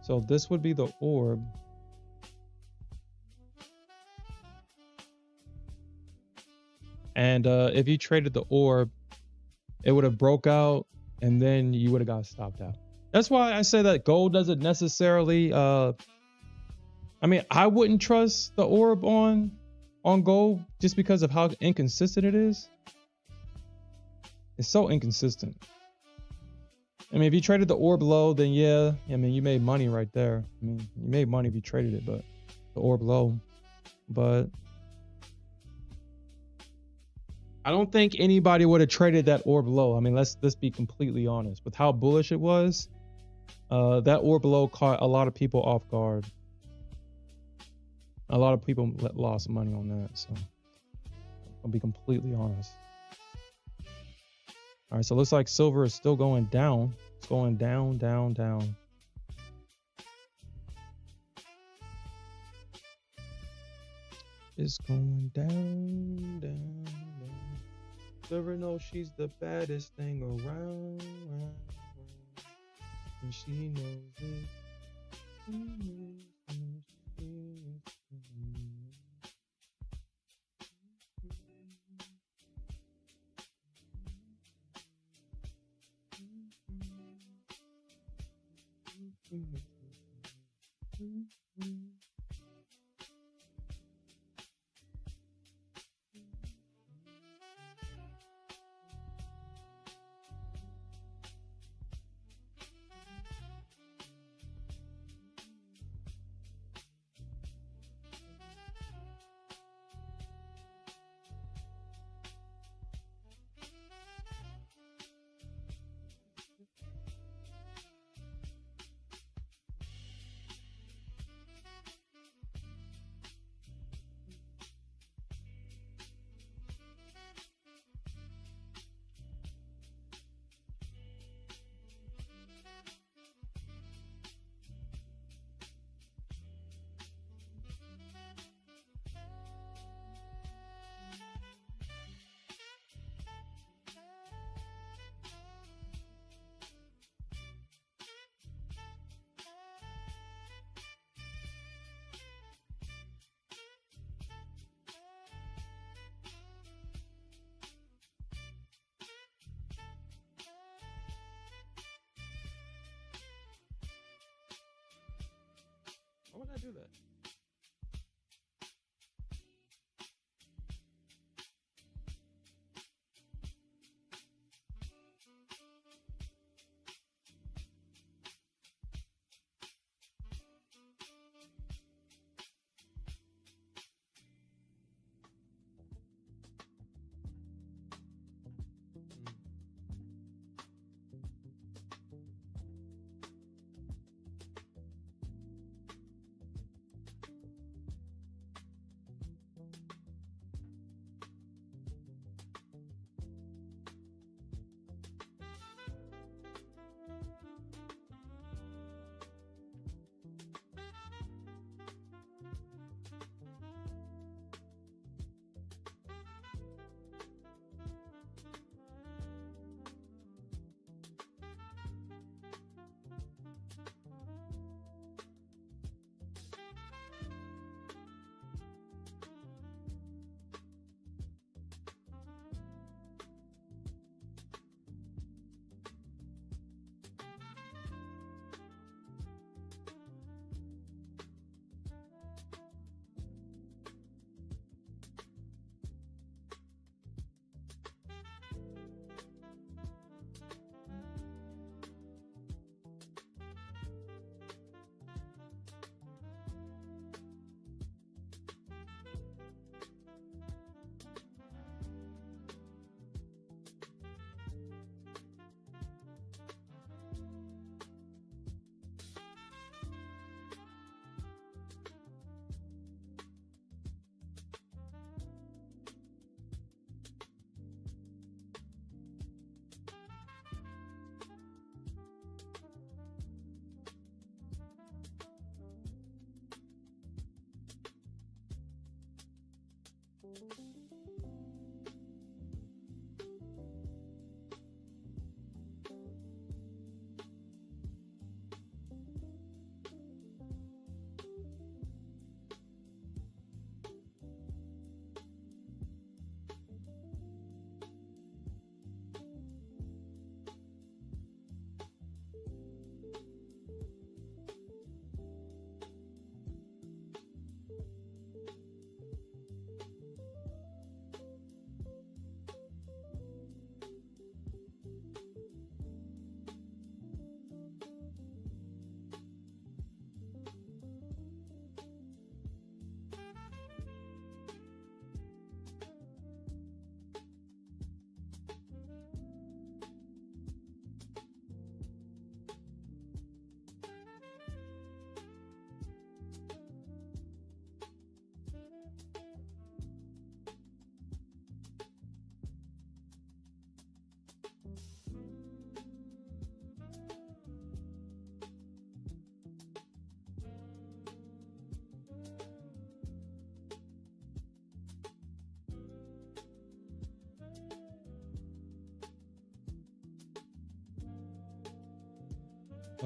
S1: So this would be the orb. And if you traded the orb, it would have broke out, and then you would have got stopped out. That's why I say that gold doesn't necessarily. I mean, I wouldn't trust the orb on gold just because of how inconsistent it is. It's so inconsistent. I mean, if you traded the orb low, then yeah, I mean, you made money right there. I mean, you made money if you traded it, but the orb low. But I don't think anybody would have traded that orb low. I mean, let's be completely honest. With how bullish it was, that orb low caught a lot of people off guard. A lot of people lost money on that. So I'll be completely honest. All right, so it looks like silver is still going down. It's going down, down, down. It's going down, down, down. Silver knows she's the baddest thing around. And she knows it. Why would I do that?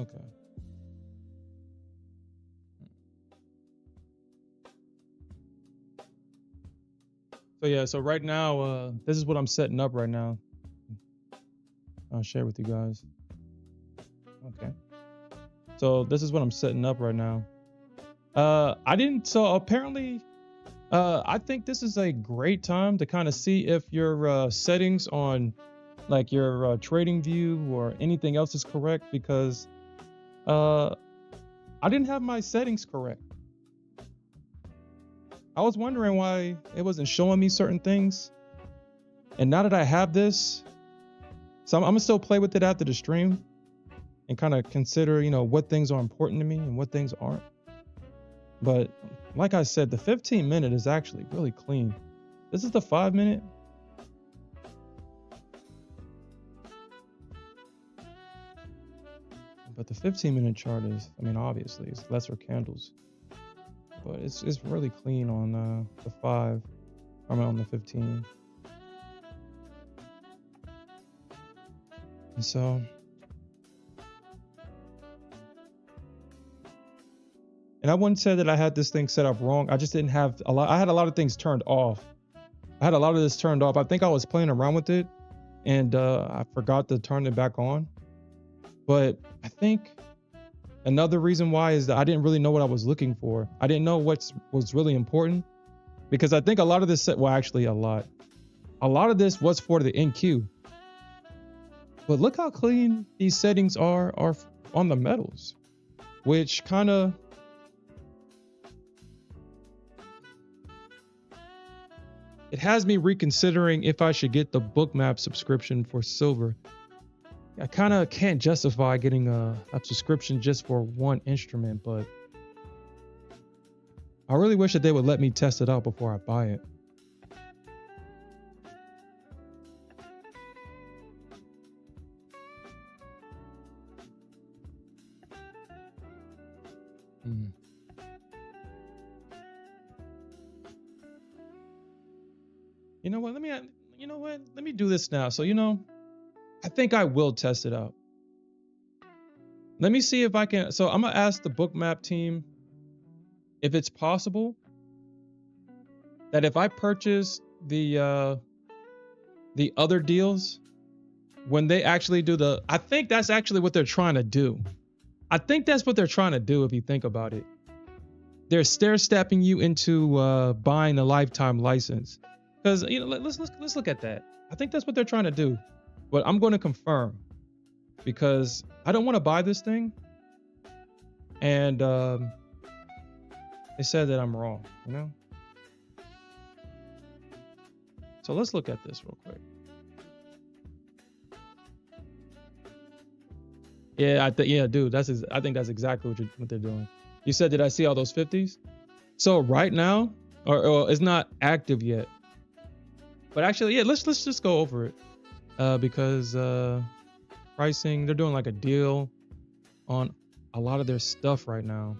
S1: Okay. So yeah, so right now, this is what I'm setting up right now. I'll share with you guys. Okay. So this is what I'm setting up right now. I didn't, so apparently, I think this is a great time to kind of see if your settings on like your trading view or anything else is correct, because uh, I didn't have my settings correct. I was wondering why it wasn't showing me certain things. And now that I have this, so I'm gonna still play with it after the stream and kind of consider, what things are important to me and what things aren't. But like I said, the 15-minute is actually really clean. This is the 5-minute. But the 15-minute chart is, obviously it's lesser candles, but it's really clean on the 5. On the 15. And so, and I wouldn't say that I had this thing set up wrong. I just didn't have a lot. I had a lot of things turned off. I had a lot of this turned off. I think I was playing around with it, and I forgot to turn it back on. But I think another reason why is that I didn't really know what I was looking for. I didn't know what was really important, because I think a lot of this, well, actually a lot of this was for the NQ. But look how clean these settings are on the metals, which kind of, it has me reconsidering if I should get the Bookmap subscription for silver. I kind of can't justify getting a subscription just for one instrument, but I really wish that they would let me test it out before I buy it. You know what? Let me do this now. So, I think I will test it out. Let me see if I can. So I'm gonna ask the Bookmap team if it's possible that if I purchase the other deals, when they actually do I think that's actually what they're trying to do. I think that's what they're trying to do if you think about it. They're stair-stepping you into buying a lifetime license. Because let's look at that. I think that's what they're trying to do. But I'm going to confirm, because I don't want to buy this thing, and they said that I'm wrong, So let's look at this real quick. Yeah, dude, I think that's exactly what they're doing. You said, did I see all those 50s? So right now, or it's not active yet. But actually, yeah, let's just go over it. Because pricing, they're doing like a deal on a lot of their stuff right now.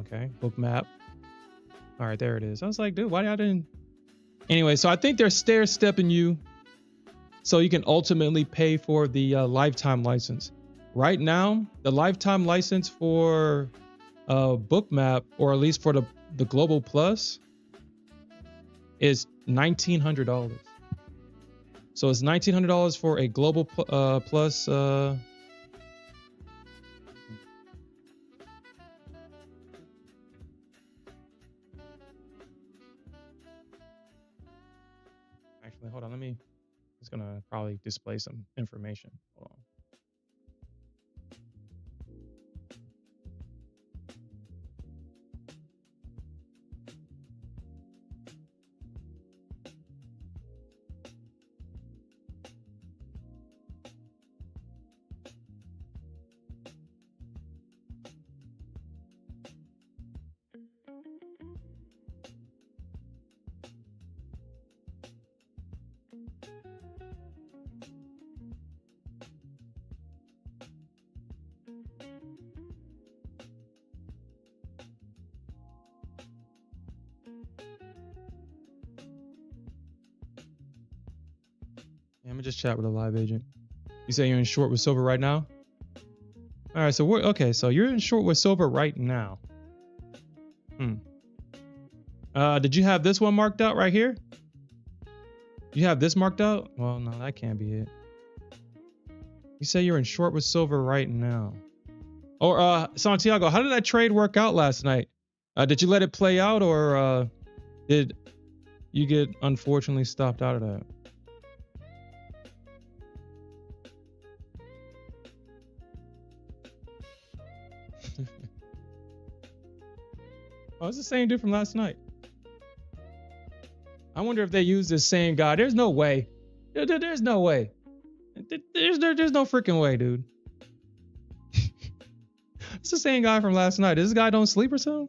S1: Okay, Bookmap. All right, there it is. I was like, dude, why I didn't? Anyway, so I think they're stair-stepping you so you can ultimately pay for the lifetime license. Right now, the lifetime license for Bookmap, or at least for the Global Plus, is $1,900. So it's $1,900 for a Global Plus. Actually, hold on. It's gonna probably display some information. Hold on. Yeah, I'm gonna just chat with a live agent. You say you're in short with silver right now? All right, so we're okay. So you're in short with silver right now. Hmm. Did you have this one marked out right here? You have this marked out? Well, no, that can't be it. You say you're in short with silver right now. Or Santiago, how did that trade work out last night? Did you let it play out, or did you get unfortunately stopped out of that? Oh, it's the same dude from last night. I wonder if they use the same guy. There's no way. There's no way. There's no freaking way, dude. It's the same guy from last night. Does this guy don't sleep or something?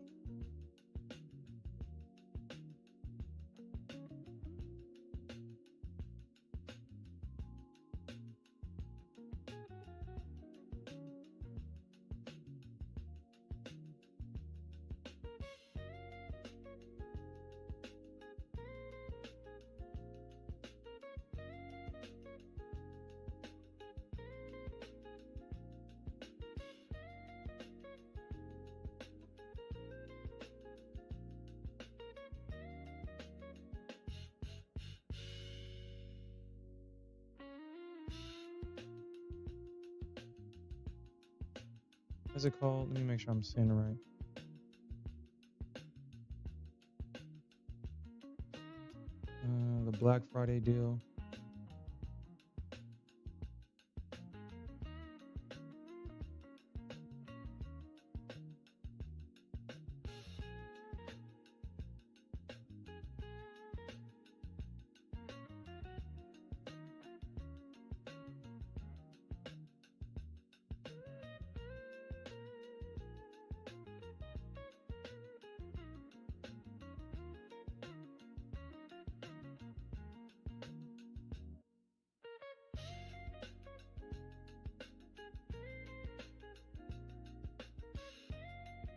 S1: What's it called? Let me make sure I'm saying it right. The Black Friday deal.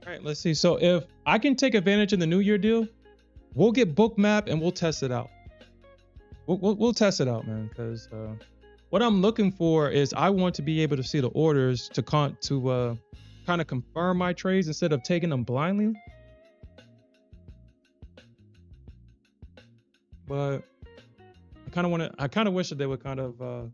S1: All right, let's see. So if I can take advantage of the New Year deal, we'll get Bookmap and we'll test it out. We'll test it out, man. Because what I'm looking for is I want to be able to see the orders to kind of confirm my trades instead of taking them blindly. But I kind of wish that they would kind of.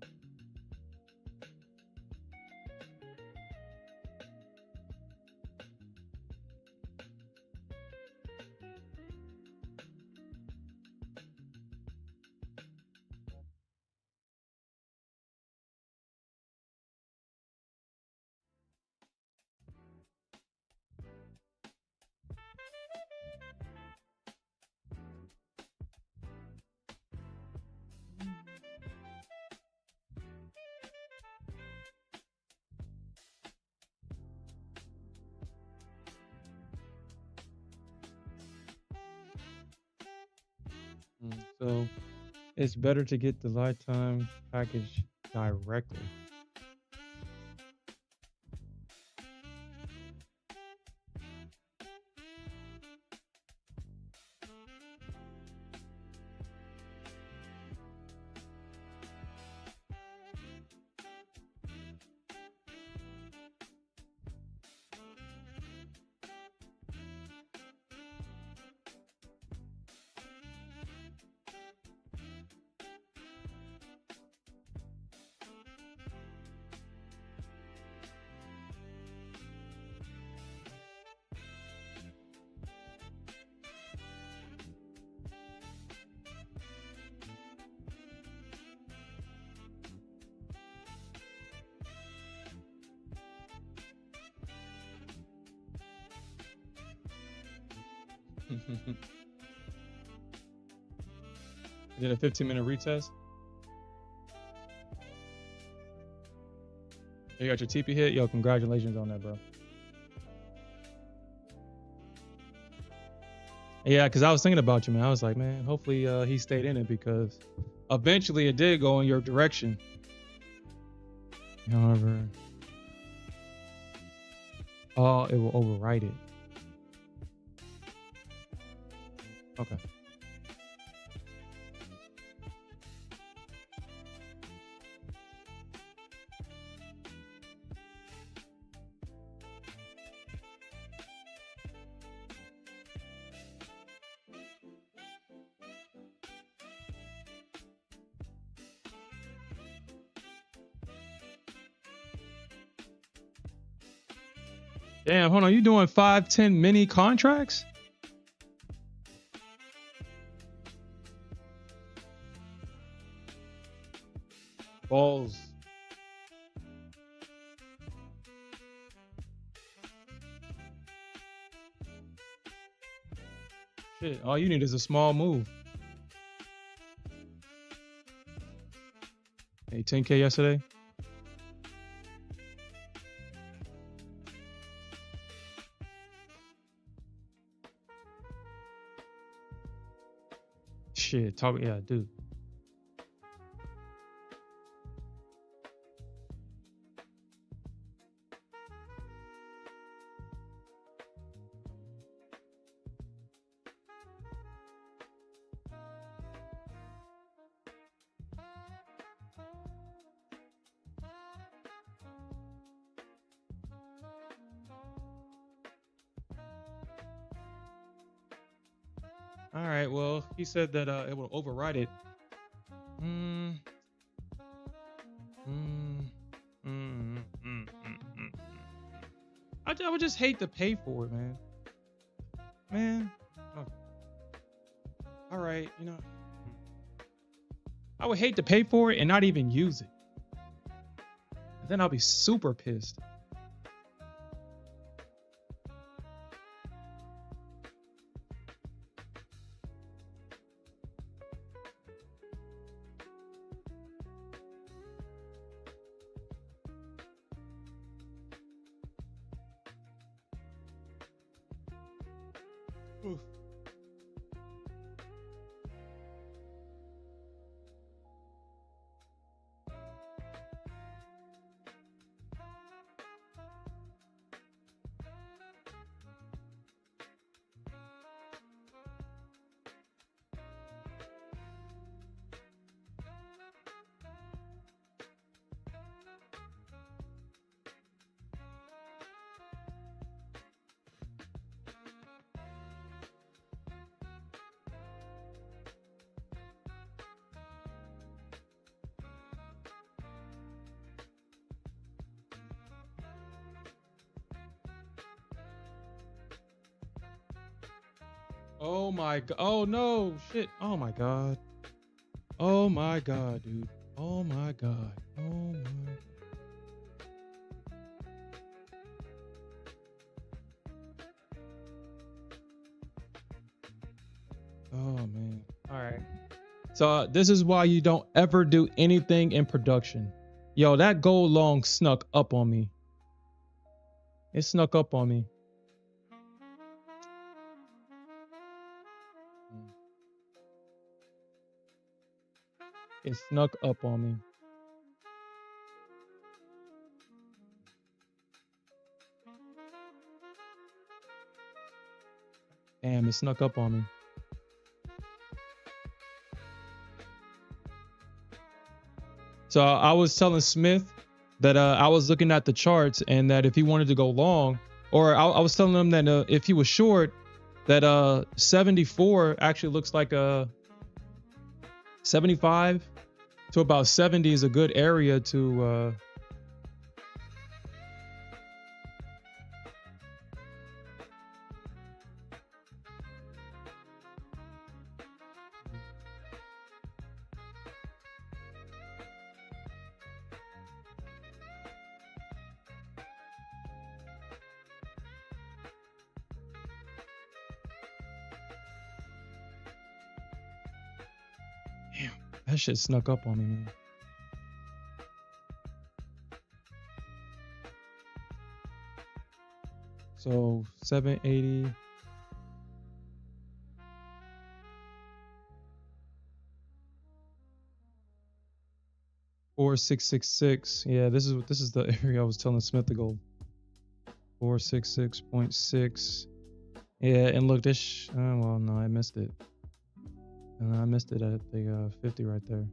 S1: So it's better to get the lifetime package directly. Did a 15-minute retest. You got your TP hit? Yo, congratulations on that, bro. Yeah, because I was thinking about you, man. I was like, man, hopefully he stayed in it because eventually it did go in your direction. However, oh, it will overwrite it. Okay. Damn, hold on. You doing 5, 10 mini contracts? Balls. Shit, all you need is a small move. Hey, 10K yesterday. Shit, talk, yeah, dude. All right, well, he said that it will override it. Mm, mm, mm, mm, mm, mm. I would just hate to pay for it, man. Man. Oh, all right, you know. I would hate to pay for it and not even use it. And then I'll be super pissed. Oof. Oh my god. Oh no. Shit. Oh my god. Oh my god, dude. Oh my god. Oh my. Oh man. All right. So this is why you don't ever do anything in production. Yo, that gold long snuck up on me. It snuck up on me. It snuck up on me. Damn, it snuck up on me. So I was telling Smith that I was looking at the charts and that if he wanted to go long, or I was telling him that if he was short, that 74 actually looks like a 75 to about 70 is a good area to damn, that shit snuck up on me, man. So 780. Four 666. Yeah, this is the area I was telling Smith to go. 466.6. Yeah, and look, this. Well, no, I missed it. And I missed it at the 50 right there.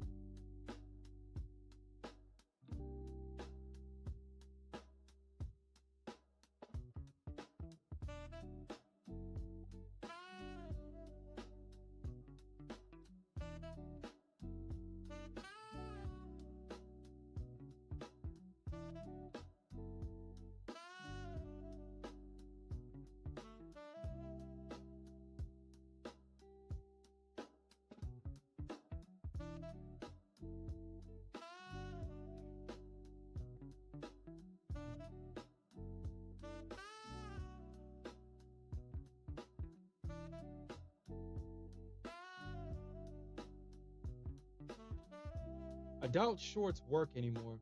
S1: doubt shorts work anymore.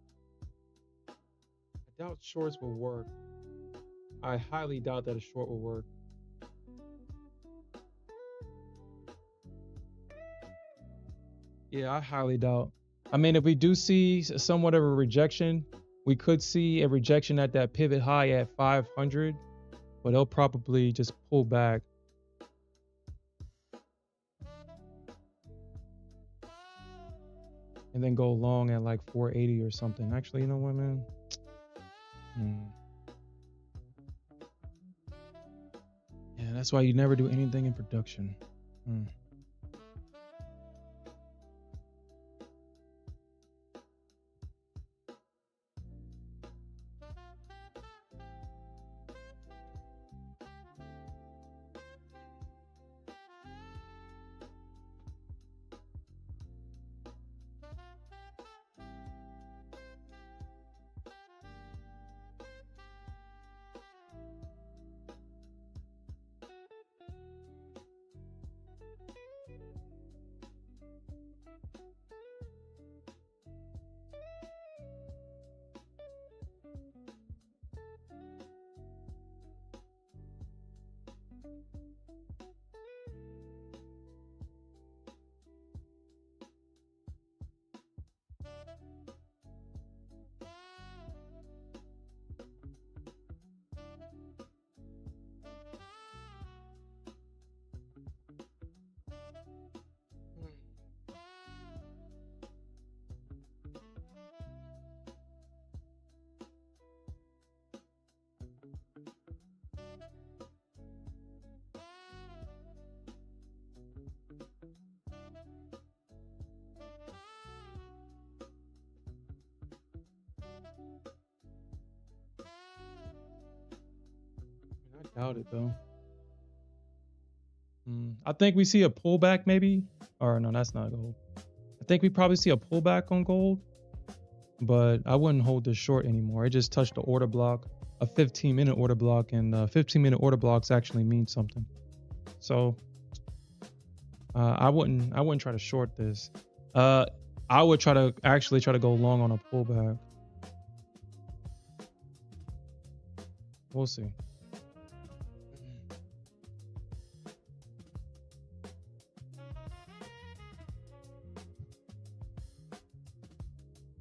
S1: I doubt shorts will work. I highly doubt that a short will work. Yeah, I highly doubt. I mean, if we do see somewhat of a rejection, we could see a rejection at that pivot high at 500, but they'll probably just pull back. And then go long at like 480 or something. Actually, you know what, man? Yeah, that's why you never do anything in production. I doubt it though. I think we see a pullback maybe. Or no, that's not gold. I think we probably see a pullback on gold, but I wouldn't hold this short anymore. It just touched the order block, a 15-minute order block, and 15-minute order blocks actually mean something. So I wouldn't try to short this. I would try to go long on a pullback. We'll see.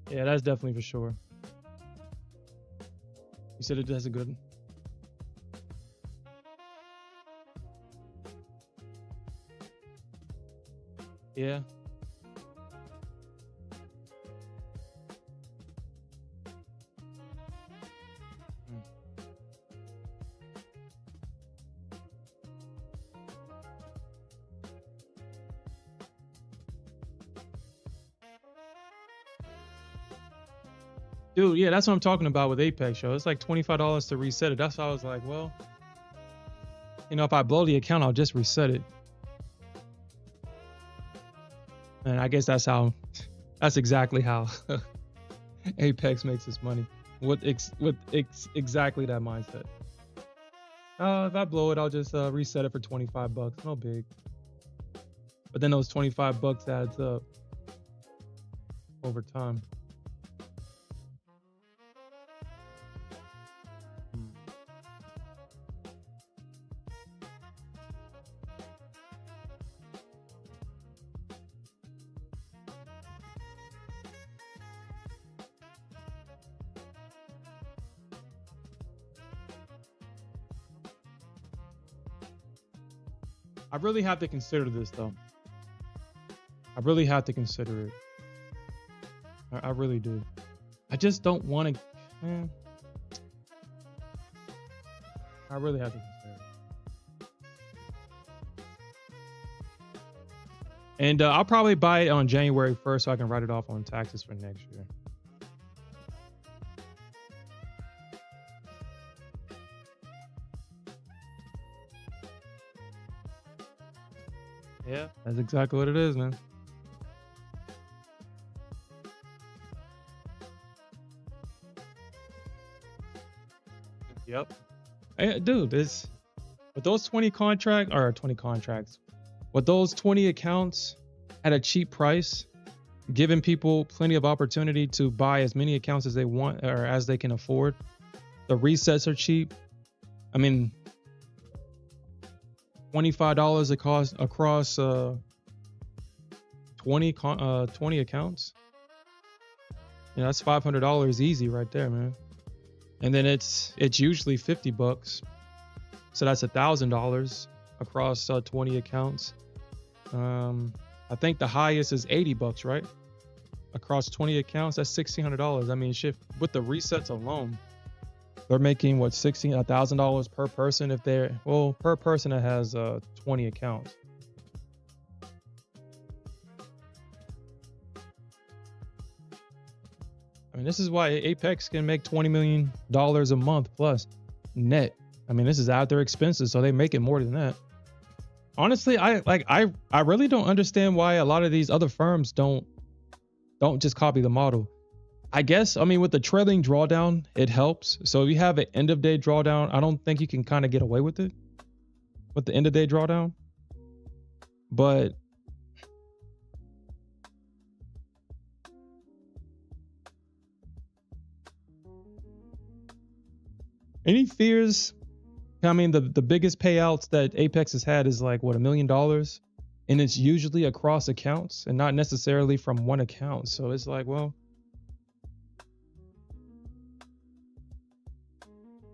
S1: Yeah, that's definitely for sure. You said it has a good. Yeah. Dude, yeah, that's what I'm talking about with Apex, yo. It's like $25 to reset it. That's why I was like, well, if I blow the account, I'll just reset it. And I guess that's exactly how Apex makes its money. With exactly that mindset. If I blow it, I'll just reset it for $25. No big. But then those $25 adds up over time. I really have to consider this, though. I really have to consider it. I really do. I just don't want to. I really have to consider it. And I'll probably buy it on January 1st so I can write it off on taxes for next year. Yeah, that's exactly what it is, man. Yep. Hey, dude, with those 20 contracts, with those 20 accounts at a cheap price, giving people plenty of opportunity to buy as many accounts as they want or as they can afford. The resets are cheap. I mean, $25 across 20 accounts. That's $500 easy right there, man. And then it's usually $50, so that's $1,000 across 20 accounts. I think the highest is $80, right? Across 20 accounts, that's $1,600. I mean, shit, with the resets alone, they're making what, $1,000 per person if they're, well, per person that has 20 accounts. I mean, this is why Apex can make $20 million a month plus net. I mean, this is out their expenses, so they make it more than that. Honestly, I really don't understand why a lot of these other firms don't just copy the model. I guess, I mean, with the trailing drawdown, it helps. So if you have an end of day drawdown, I don't think you can kind of get away with it with the end of day drawdown. But any fears? I mean, the biggest payouts that Apex has had is like, what, $1 million? And it's usually across accounts and not necessarily from one account. So it's like, well,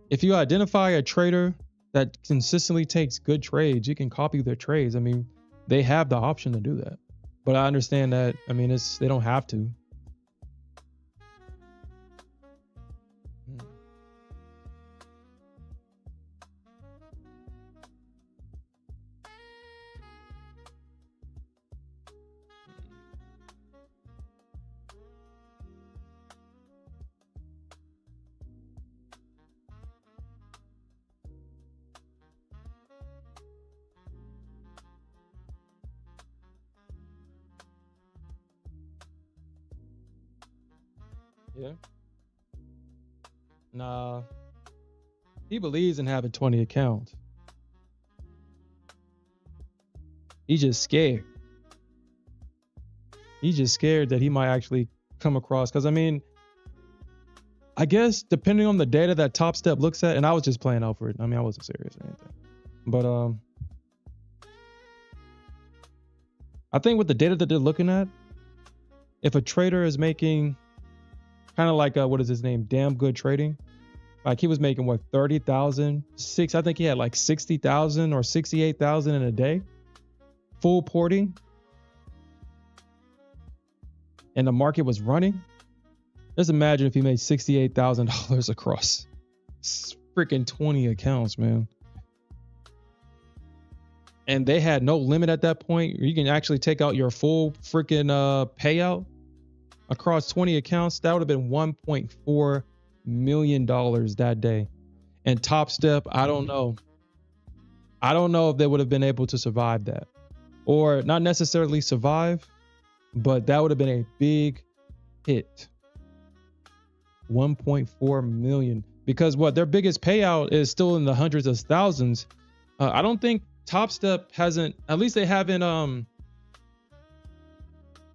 S1: if you identify a trader that consistently takes good trades, you can copy their trades. I mean, they have the option to do that. But I understand that, I mean, they don't have to. Yeah. Nah, he believes in having 20 accounts. He's just scared. He's just scared that he might actually come across. Because, I mean, I guess depending on the data that Top Step looks at, and I was just playing out for it. I mean, I wasn't serious or anything. But I think with the data that they're looking at, if a trader is making kind of like what is his name? Damn Good Trading. Like he was making what, 30,000, I think he had like 60,000 or 68,000 in a day, full porting, and the market was running. Just imagine if he made $68,000 across freaking 20 accounts, man. And they had no limit at that point. You can actually take out your full freaking payout across 20 accounts. That would have been $1.4 million that day. And Top Step, I don't know. I don't know if they would have been able to survive that, or not necessarily survive, but that would have been a big hit. 1.4 million, because what, their biggest payout is still in the hundreds of thousands. I don't think Top Step hasn't, at least they haven't, or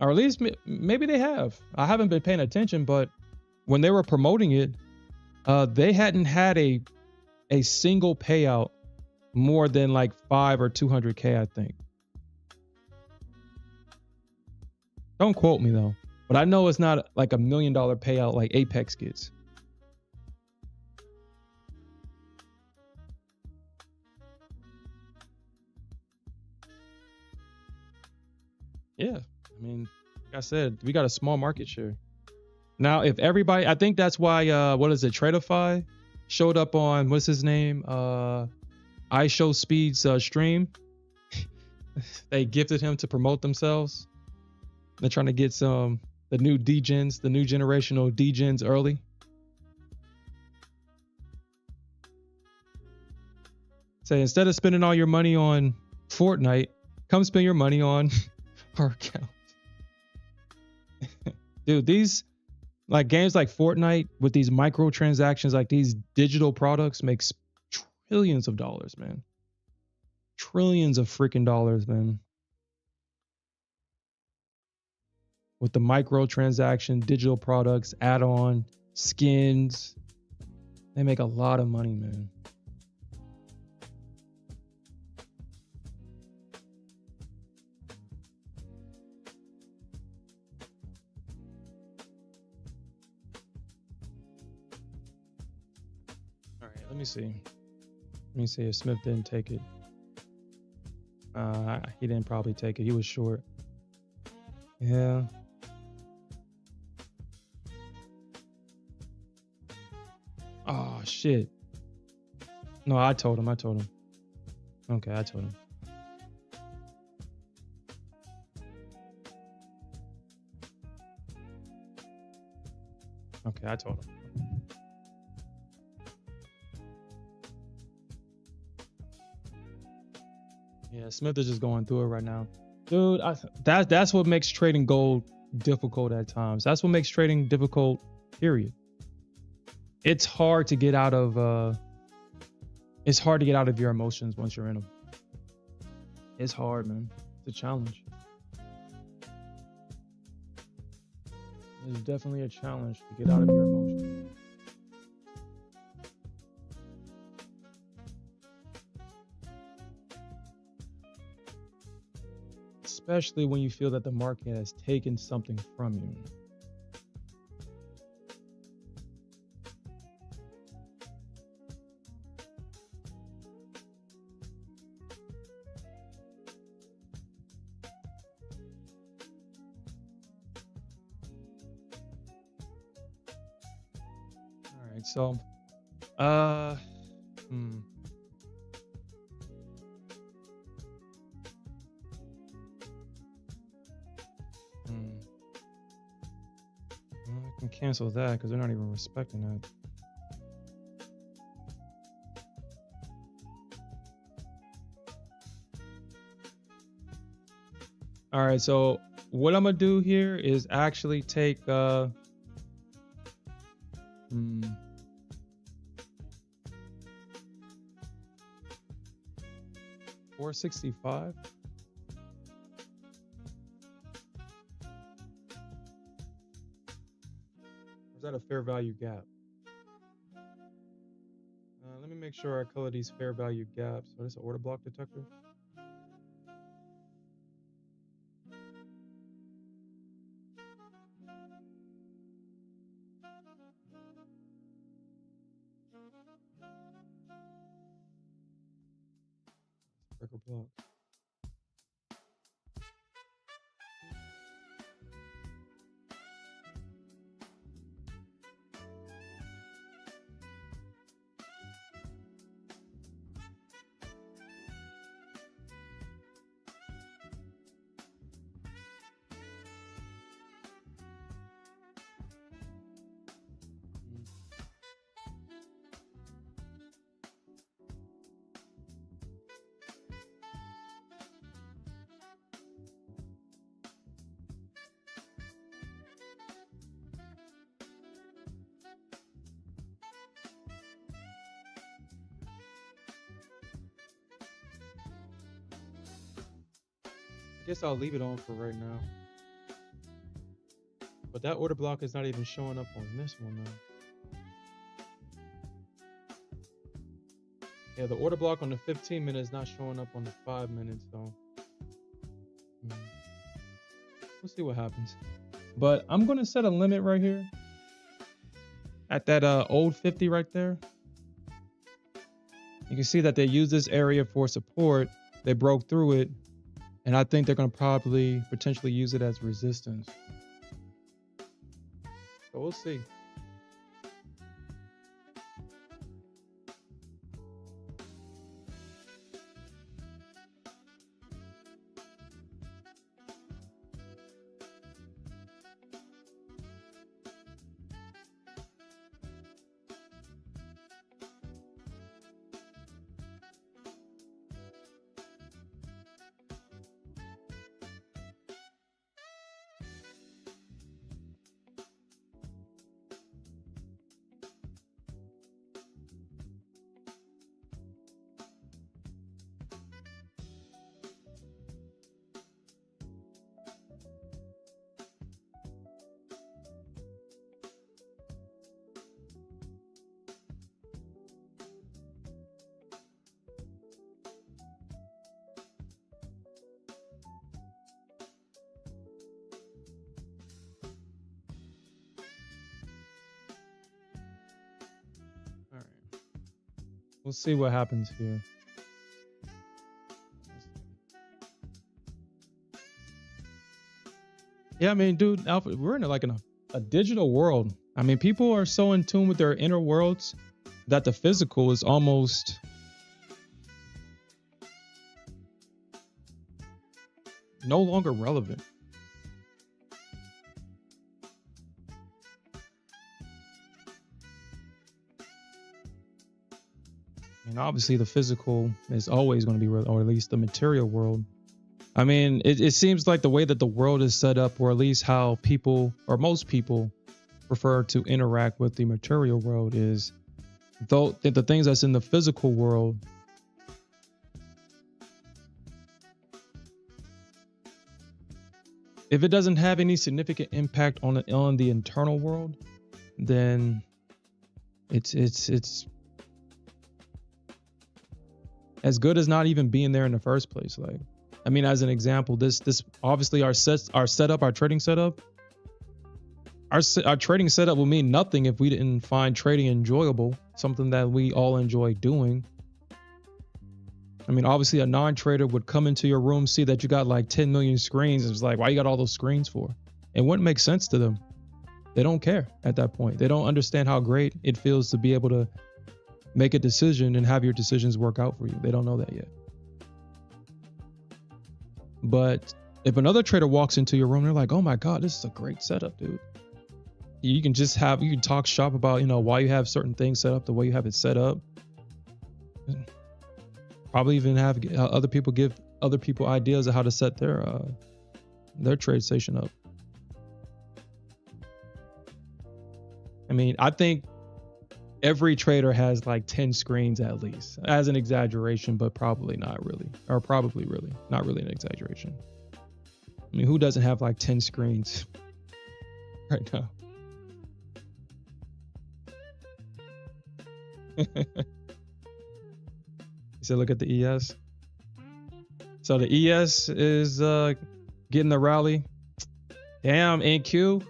S1: at least maybe they have. I haven't been paying attention, but when they were promoting it, they hadn't had a single payout more than like 5 or 200K, I think. Don't quote me though, but I know it's not like $1 million payout like Apex gets. Yeah, I mean, like I said, we got a small market share. Now, if everybody, I think that's why, what is it, Tradeify showed up on, what's his name? iShowSpeed's stream. They gifted him to promote themselves. They're trying to get the new degens, the new generational degens early. Say, instead of spending all your money on Fortnite, come spend your money on our account. Dude, these like games like Fortnite with these microtransactions, like these digital products, makes trillions of dollars, man. Trillions of freaking dollars, man. with the microtransaction, digital products, add-on, skins. They make a lot of money, man. All right, let me see. Let me see if Smith didn't take it. He didn't probably take it. He was short. Yeah. Oh, shit. No, I told him. Okay, I told him. Okay, I told him. Yeah, Smith is just going through it right now. Dude, that's what makes trading gold difficult at times. That's what makes trading difficult, period. It's hard to get out of your emotions once you're in them. It's hard, man. It's a challenge. It's definitely a challenge to get out of your emotions. Especially when you feel that the market has taken something from you. All right, so I can cancel that because they're not even respecting that. All right, so what I'm gonna do here is actually take 465. Is that a fair value gap? Let me make sure I color these fair value gaps. So this is an order block detector. Breaker block. I guess I'll leave it on for right now. But that order block is not even showing up on this one now. Yeah, the order block on the 15 minutes is not showing up on the 5 minutes, so we'll see what happens. But I'm gonna set a limit right here at that old 50 right there. You can see that they use this area for support. They broke through it, and I think they're gonna probably potentially use it as resistance. So we'll see. We'll see what happens here. Yeah, I mean, dude, Alpha, we're in a digital world. I mean, people are so in tune with their inner worlds that the physical is almost no longer relevant. And obviously the physical is always going to be real, or at least the material world. I mean, it seems like the way that the world is set up, or at least how people, or most people, prefer to interact with the material world is, though the things that's in the physical world, if it doesn't have any significant impact on the internal world, then it's as good as not even being there in the first place. Like, I mean, as an example, this obviously our trading setup will mean nothing if we didn't find trading enjoyable, something that we all enjoy doing. I mean, obviously a non-trader would come into your room, see that you got like 10 million screens, and it's like, why you got all those screens for? It wouldn't make sense to them. They don't care at that point. They don't understand how great it feels to be able to make a decision and have your decisions work out for you. They don't know that yet. But if another trader walks into your room, they're like, oh my God, this is a great setup, dude. You can talk shop about, why you have certain things set up the way you have it set up. Probably even have other people give other people ideas of how to set their trade station up. I mean, I think every trader has like 10 screens at least, as an exaggeration, but probably not really, or probably really not really an exaggeration. I mean, who doesn't have like 10 screens right now? You said, look at the ES. So the ES is getting the rally. Damn, NQ.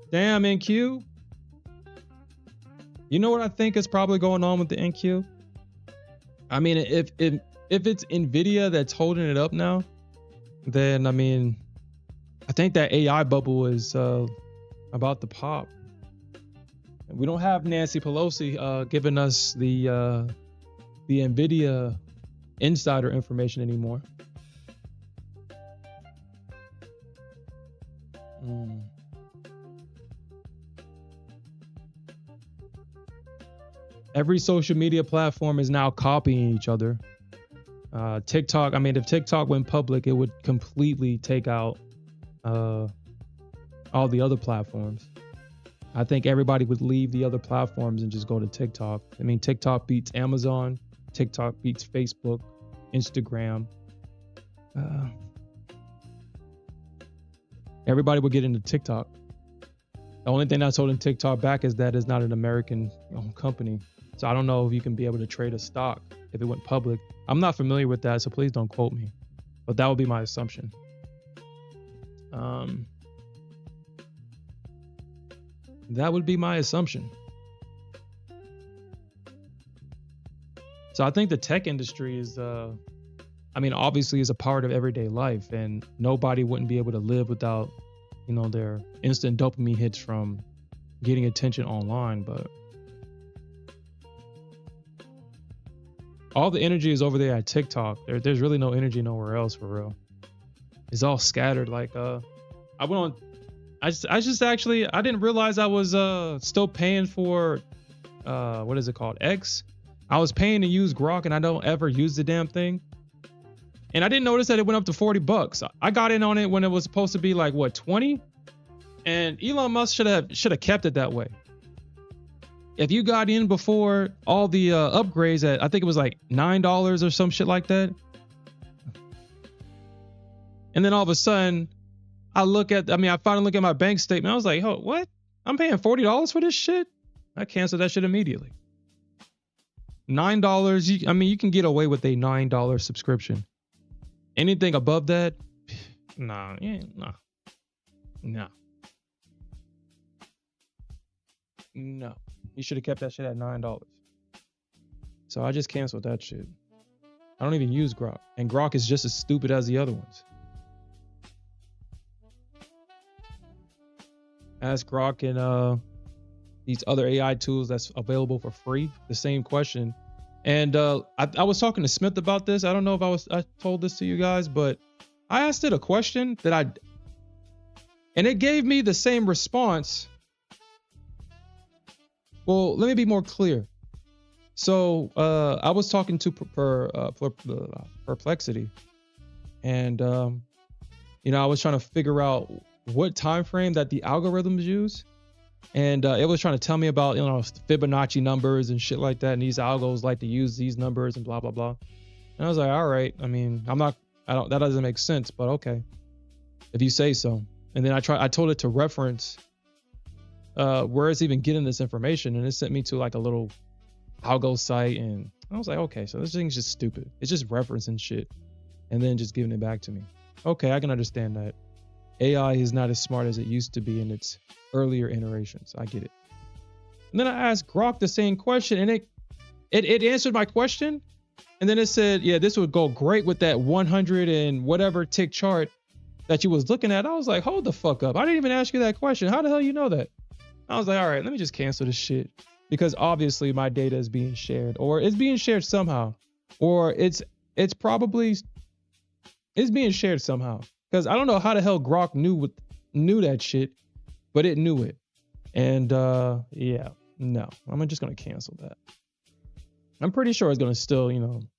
S1: Damn, NQ. You know what I think is probably going on with the NQ? I mean, if it's Nvidia that's holding it up now, then I mean, I think that AI bubble is about to pop. We don't have Nancy Pelosi giving us the Nvidia insider information anymore. Every social media platform is now copying each other. TikTok, I mean, if TikTok went public, it would completely take out all the other platforms. I think everybody would leave the other platforms and just go to TikTok. I mean, TikTok beats Amazon. TikTok beats Facebook, Instagram. Everybody would get into TikTok. The only thing that's holding TikTok back is that it's not an American-owned company. So I don't know if you can be able to trade a stock if it went public. I'm not familiar with that, so please don't quote me. But that would be my assumption. That would be my assumption. So I think the tech industry is, obviously is a part of everyday life, and nobody wouldn't be able to live without, their instant dopamine hits from getting attention online. But all the energy is over there at TikTok. There's really no energy nowhere else for real. It's all scattered. Like I didn't realize I was still paying for what is it called? X. I was paying to use Grok and I don't ever use the damn thing. And I didn't notice that it went up to $40. I got in on it when it was supposed to be like what, 20? And Elon Musk should have kept it that way. If you got in before all the upgrades at, I think it was like $9 or some shit like that. And then all of a sudden I finally look at my bank statement. I was like, oh, what? I'm paying $40 for this shit? I canceled that shit immediately. $9, you can get away with a $9 subscription. Anything above that, no. You should have kept that shit at $9. So I just canceled that shit. I don't even use Grok. And Grok is just as stupid as the other ones. Ask Grok and these other AI tools that's available for free the same question. And I was talking to Smith about this. I don't know if I told this to you guys, but I asked it a question and it gave me the same response. Well, let me be more clear. So I was talking to Perplexity, and I was trying to figure out what time frame that the algorithms use, and it was trying to tell me about Fibonacci numbers and shit like that, and these algos like to use these numbers and blah blah blah. And I was like, all right. I mean, that doesn't make sense, but okay, if you say so. And then I told it to reference where it's even getting this information, and it sent me to like a little algo site, and I was like, okay, so this thing's just stupid. It's just referencing shit and then just giving it back to me. Okay, I can understand that. AI is not as smart as it used to be in its earlier iterations. I get it. And then I asked Grok the same question, and it answered my question. And then it said, yeah, this would go great with that 100 and whatever tick chart that you was looking at. I was like, hold the fuck up. I didn't even ask you that question. How the hell you know that? I was like, all right, let me just cancel this shit, because obviously my data is being shared, or it's being shared somehow, or it's being shared somehow. Because I don't know how the hell Grok knew that shit, but it knew it. And yeah, no, I'm just gonna cancel that. I'm pretty sure it's gonna still,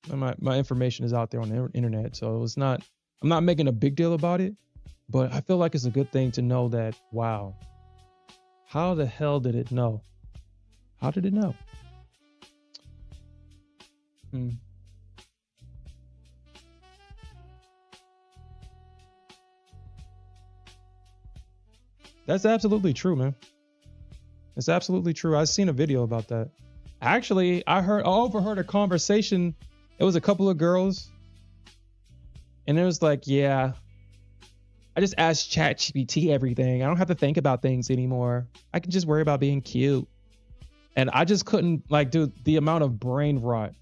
S1: my information is out there on the internet, so I'm not making a big deal about it, but I feel like it's a good thing to know that, wow, how the hell did it know? How did it know? That's absolutely true, man. It's absolutely true. I've seen a video about that. Actually, I overheard a conversation. It was a couple of girls, and it was like, yeah, I just asked ChatGPT everything. I don't have to think about things anymore. I can just worry about being cute. And I just couldn't, dude, the amount of brain rot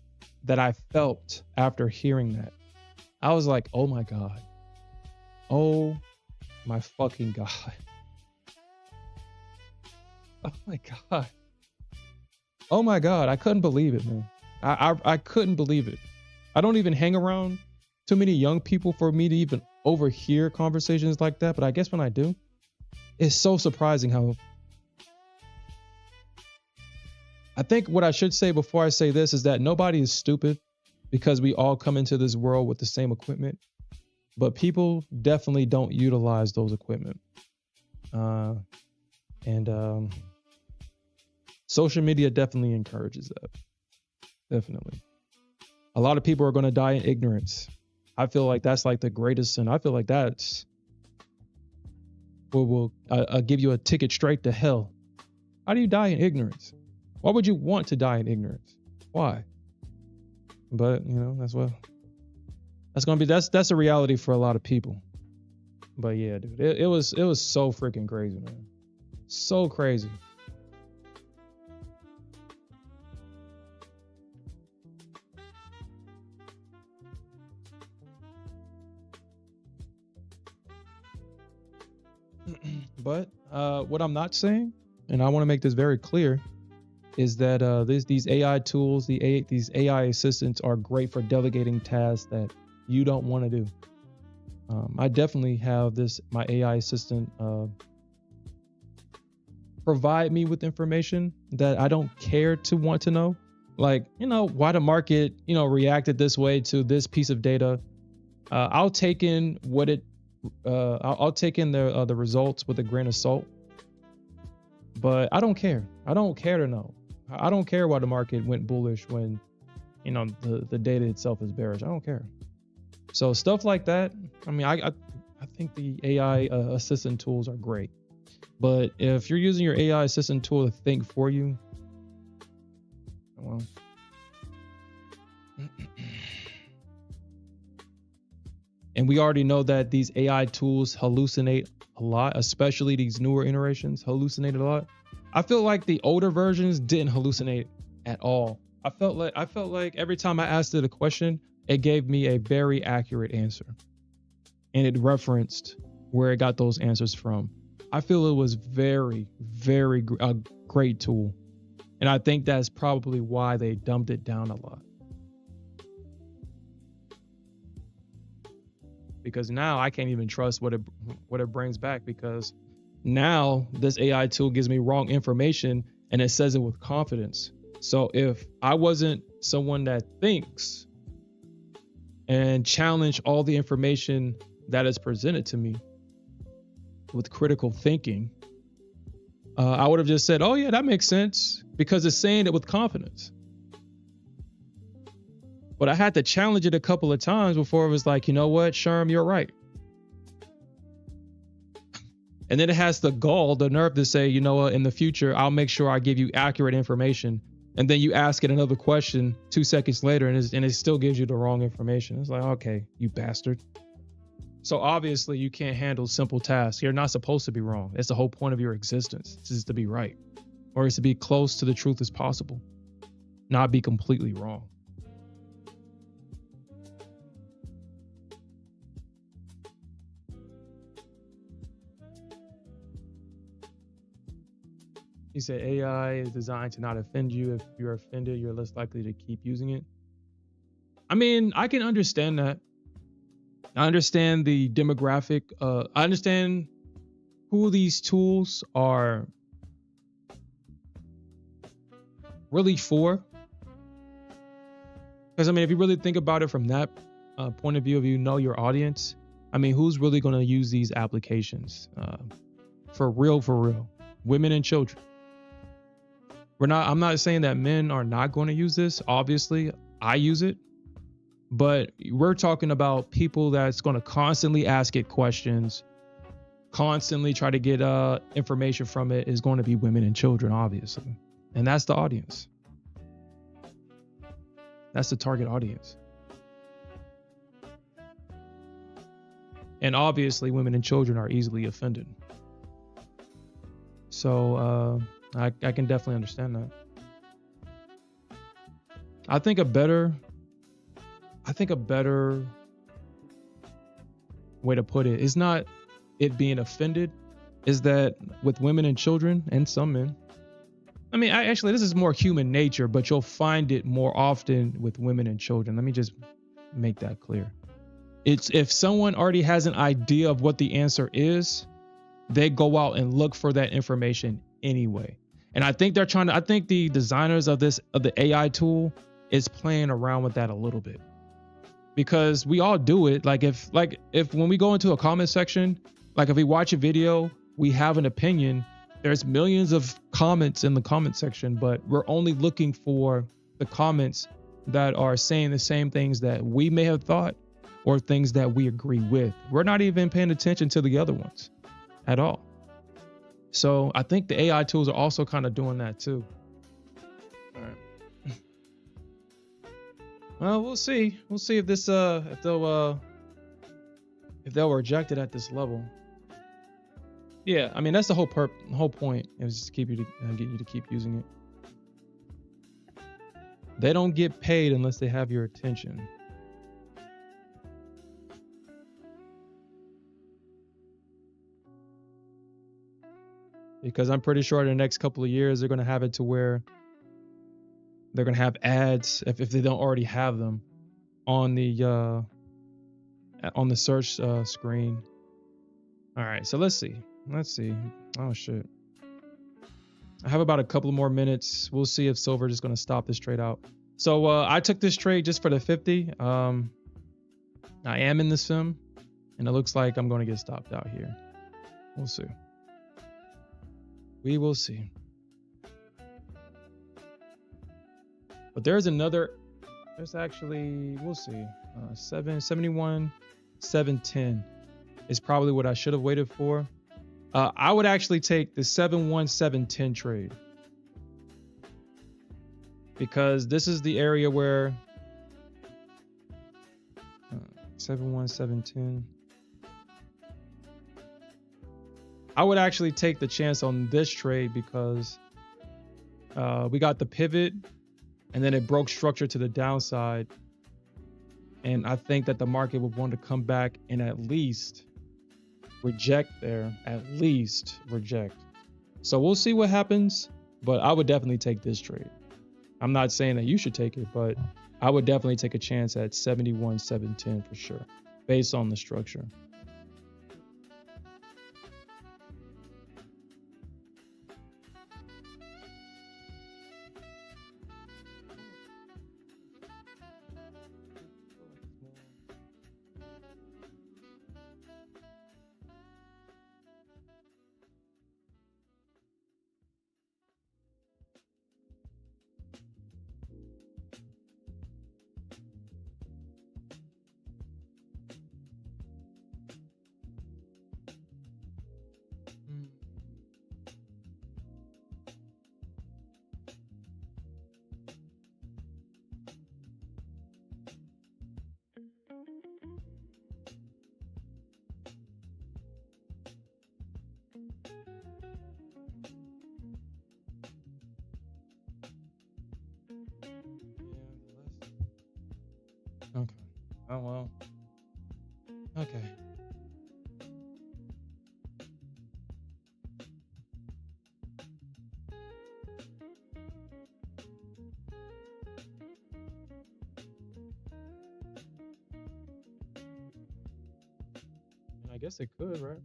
S1: that I felt after hearing that. I was like, oh my God. Oh my fucking God. Oh my God. Oh my God. I couldn't believe it, man. I couldn't believe it. I don't even hang around too many young people for me to even overhear conversations like that. But I guess when I do, it's so surprising how. I think what I should say before I say this is that nobody is stupid, because we all come into this world with the same equipment, but people definitely don't utilize those equipment. And social media definitely encourages that. Definitely. A lot of people are going to die in ignorance. I feel like that's like the greatest sin. I feel like that's will give you a ticket straight to hell. How do you die in ignorance? Why would you want to die in ignorance? Why? But that's a reality for a lot of people. But yeah, dude, it was so freaking crazy, man. So crazy. But what I'm not saying, and I want to make this very clear, is that these AI tools, these AI assistants are great for delegating tasks that you don't want to do. I definitely have my AI assistant provide me with information that I don't care to want to know. Like, why the market, reacted this way to this piece of data. I'll take in I'll take in the results with a grain of salt. But I don't care. I don't care to know. I don't care why the market went bullish when, the data itself is bearish. I don't care. So stuff like that. I mean, I think the AI assistant tools are great. But if you're using your AI assistant tool to think for you, well, and we already know that these AI tools hallucinate a lot, especially these newer iterations hallucinate a lot. I feel like the older versions didn't hallucinate at all. I felt like every time I asked it a question, it gave me a very accurate answer, and it referenced where it got those answers from. I feel it was a great tool, and I think that's probably why they dumbed it down a lot. Because now I can't even trust what it brings back, because now this AI tool gives me wrong information and it says it with confidence. So if I wasn't someone that thinks and challenge all the information that is presented to me with critical thinking, I would have just said, "Oh yeah, that makes sense," because it's saying it with confidence. But I had to challenge it a couple of times before it was like, you know what, Sherm, you're right. And then it has the gall, the nerve to say, you know what, in the future, I'll make sure I give you accurate information. And then you ask it another question 2 seconds later, and it still gives you the wrong information. It's like, okay, you bastard. So obviously you can't handle simple tasks. You're not supposed to be wrong. It's the whole point of your existence. It's just to be right, or it's to be close to the truth as possible, not be completely wrong. He said AI is designed to not offend you. If you're offended, you're less likely to keep using it. I mean, I can understand that. I understand the demographic. I understand who these tools are really for. Because, I mean, if you really think about it from that point of view, if you know your audience, I mean, who's really going to use these applications? For real, women and children. I'm not saying that men are not going to use this. Obviously, I use it. But we're talking about people that's going to constantly ask it questions, constantly try to get information from it, is going to be women and children, obviously. And that's the audience. That's the target audience. And obviously, women and children are easily offended. So I can definitely understand that. I think a better way to put it is not it being offended, is that with women and children and some men. I mean, actually, this is more human nature, but you'll find it more often with women and children. Let me just make that clear. It's if someone already has an idea of what the answer is, they go out and look for that information anyway. And I think I think the designers of the AI tool is playing around with that a little bit, because we all do it. Like if when we go into a comment section, like if we watch a video, we have an opinion. There's millions of comments in the comment section, but we're only looking for the comments that are saying the same things that we may have thought, or things that we agree with. We're not even paying attention to the other ones at all. So I think the AI tools are also kind of doing that too. All right. Well, we'll see. We'll see if this if they'll reject it at this level. Yeah, I mean that's the whole point, is just keep you to get you to keep using it. They don't get paid unless they have your attention. Because I'm pretty sure in the next couple of years, they're going to have it to where they're going to have ads, if they don't already have them, on the search screen. All right, so let's see. Oh, shit. I have about a couple more minutes. We'll see if silver is going to stop this trade out. So I took this trade just for the 50. I am in the sim, and it looks like I'm going to get stopped out here. We'll see. We will see. But there's actually, we'll see. 771, 710 is probably what I should have waited for. I would actually take the 71710 trade, because this is the area where 71710. I would actually take the chance on this trade, because we got the pivot and then it broke structure to the downside. And I think that the market would want to come back and at least reject there, at least reject. So we'll see what happens, but I would definitely take this trade. I'm not saying that you should take it, but I would definitely take a chance at 71,710 for sure, based on the structure. Okay. Oh well. Okay. I guess it could, right?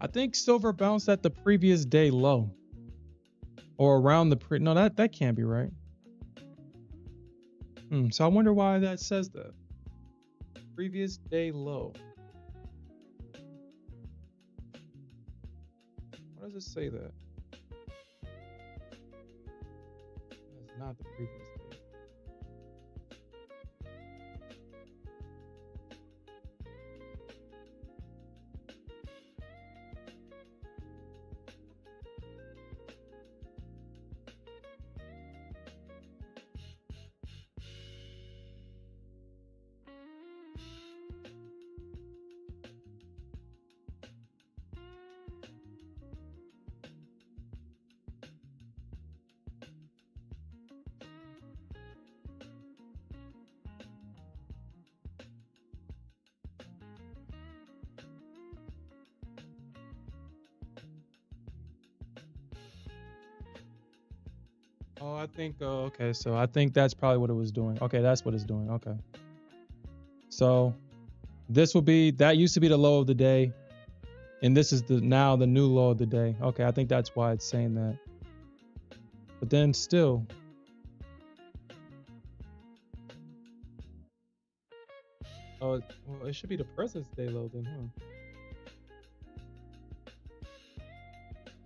S1: I think silver bounced at the previous day low or around the no, that can't be right. So I wonder why that says that. Previous day low. Why does it say that? That's not the previous day. Oh, I think, okay, so I think that's probably what it was doing. Okay, that's what it's doing. Okay. So this will be, that used to be the low of the day, and this is now the new low of the day. Okay, I think that's why it's saying that. But then still, oh, well, it should be the present day low then, huh?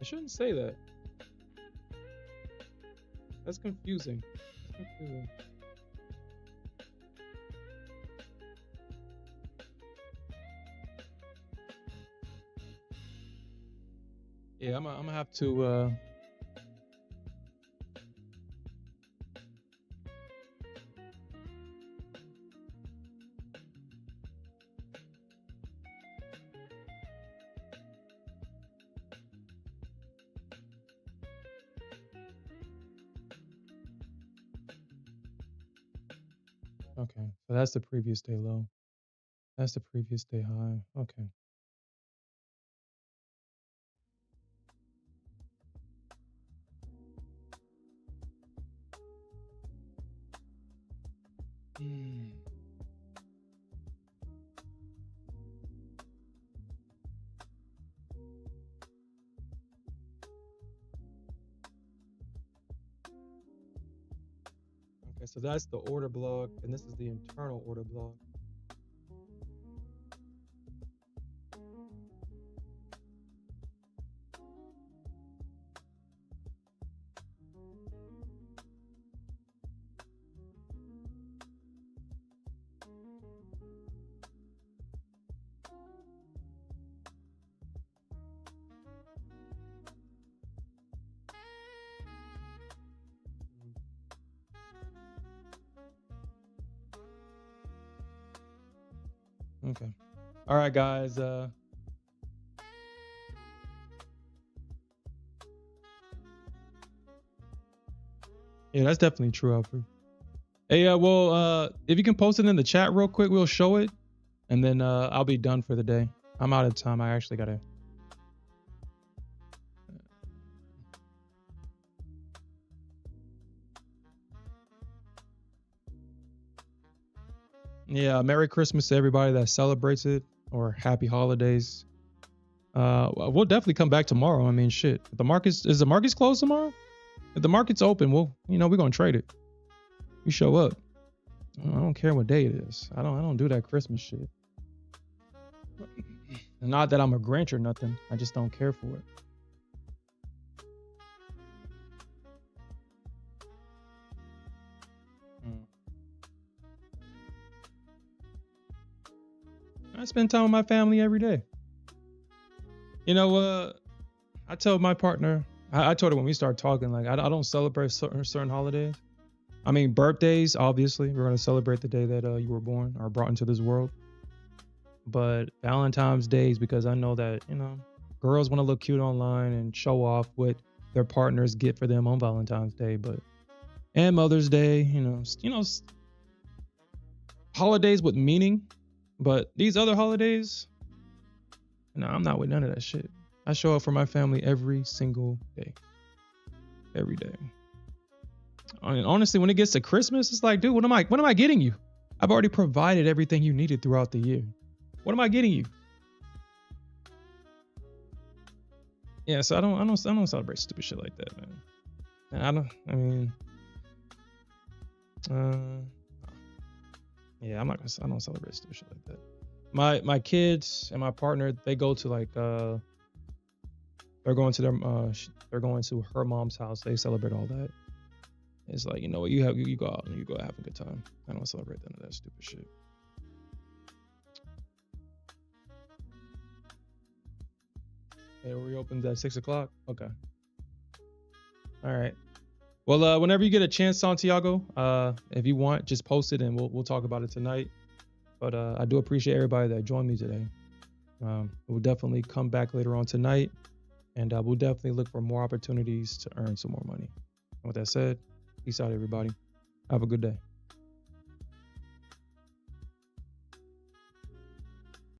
S1: It shouldn't say that. That's confusing. That's confusing. Yeah, I'm gonna have to. Okay, so that's the previous day low. That's the previous day high. Okay. Okay, so that's the order block, and this is the internal order block. Okay. All right, guys. Yeah, that's definitely true, Alfred. Hey, if you can post it in the chat real quick, we'll show it, and then I'll be done for the day. I'm out of time. I actually gotta. Yeah, Merry Christmas to everybody that celebrates it, or Happy Holidays. We'll definitely come back tomorrow. I mean, shit. If the market's closed tomorrow? If the market's open, we're gonna trade it. You show up. I don't care what day it is. I don't do that Christmas shit. Not that I'm a Grinch or nothing. I just don't care for it. I spend time with my family every day. You know, I told my partner, I told her when we started talking, like, I don't celebrate certain holidays. I mean, birthdays, obviously, we're going to celebrate the day that you were born or brought into this world. But Valentine's Day is because I know that, girls want to look cute online and show off what their partners get for them on Valentine's Day. And Mother's Day, holidays with meaning. But these other holidays, no, I'm not with none of that shit. I show up for my family every single day. Every day. I mean, honestly, when it gets to Christmas, it's like, dude, what am I getting you? I've already provided everything you needed throughout the year. What am I getting you? Yeah, so I don't celebrate stupid shit like that, man. And yeah, I don't celebrate stupid shit like that. My kids and my partner, they go to like they're going to her mom's house. They celebrate all that. It's like, you know what, you go out and you go have a good time. I don't celebrate none of that stupid shit. It reopens at 6 o'clock. Okay. All right. Well, whenever you get a chance, Santiago, if you want, just post it and we'll talk about it tonight. But I do appreciate everybody that joined me today. We'll definitely come back later on tonight, and we'll definitely look for more opportunities to earn some more money. And with that said, peace out, everybody. Have a good day.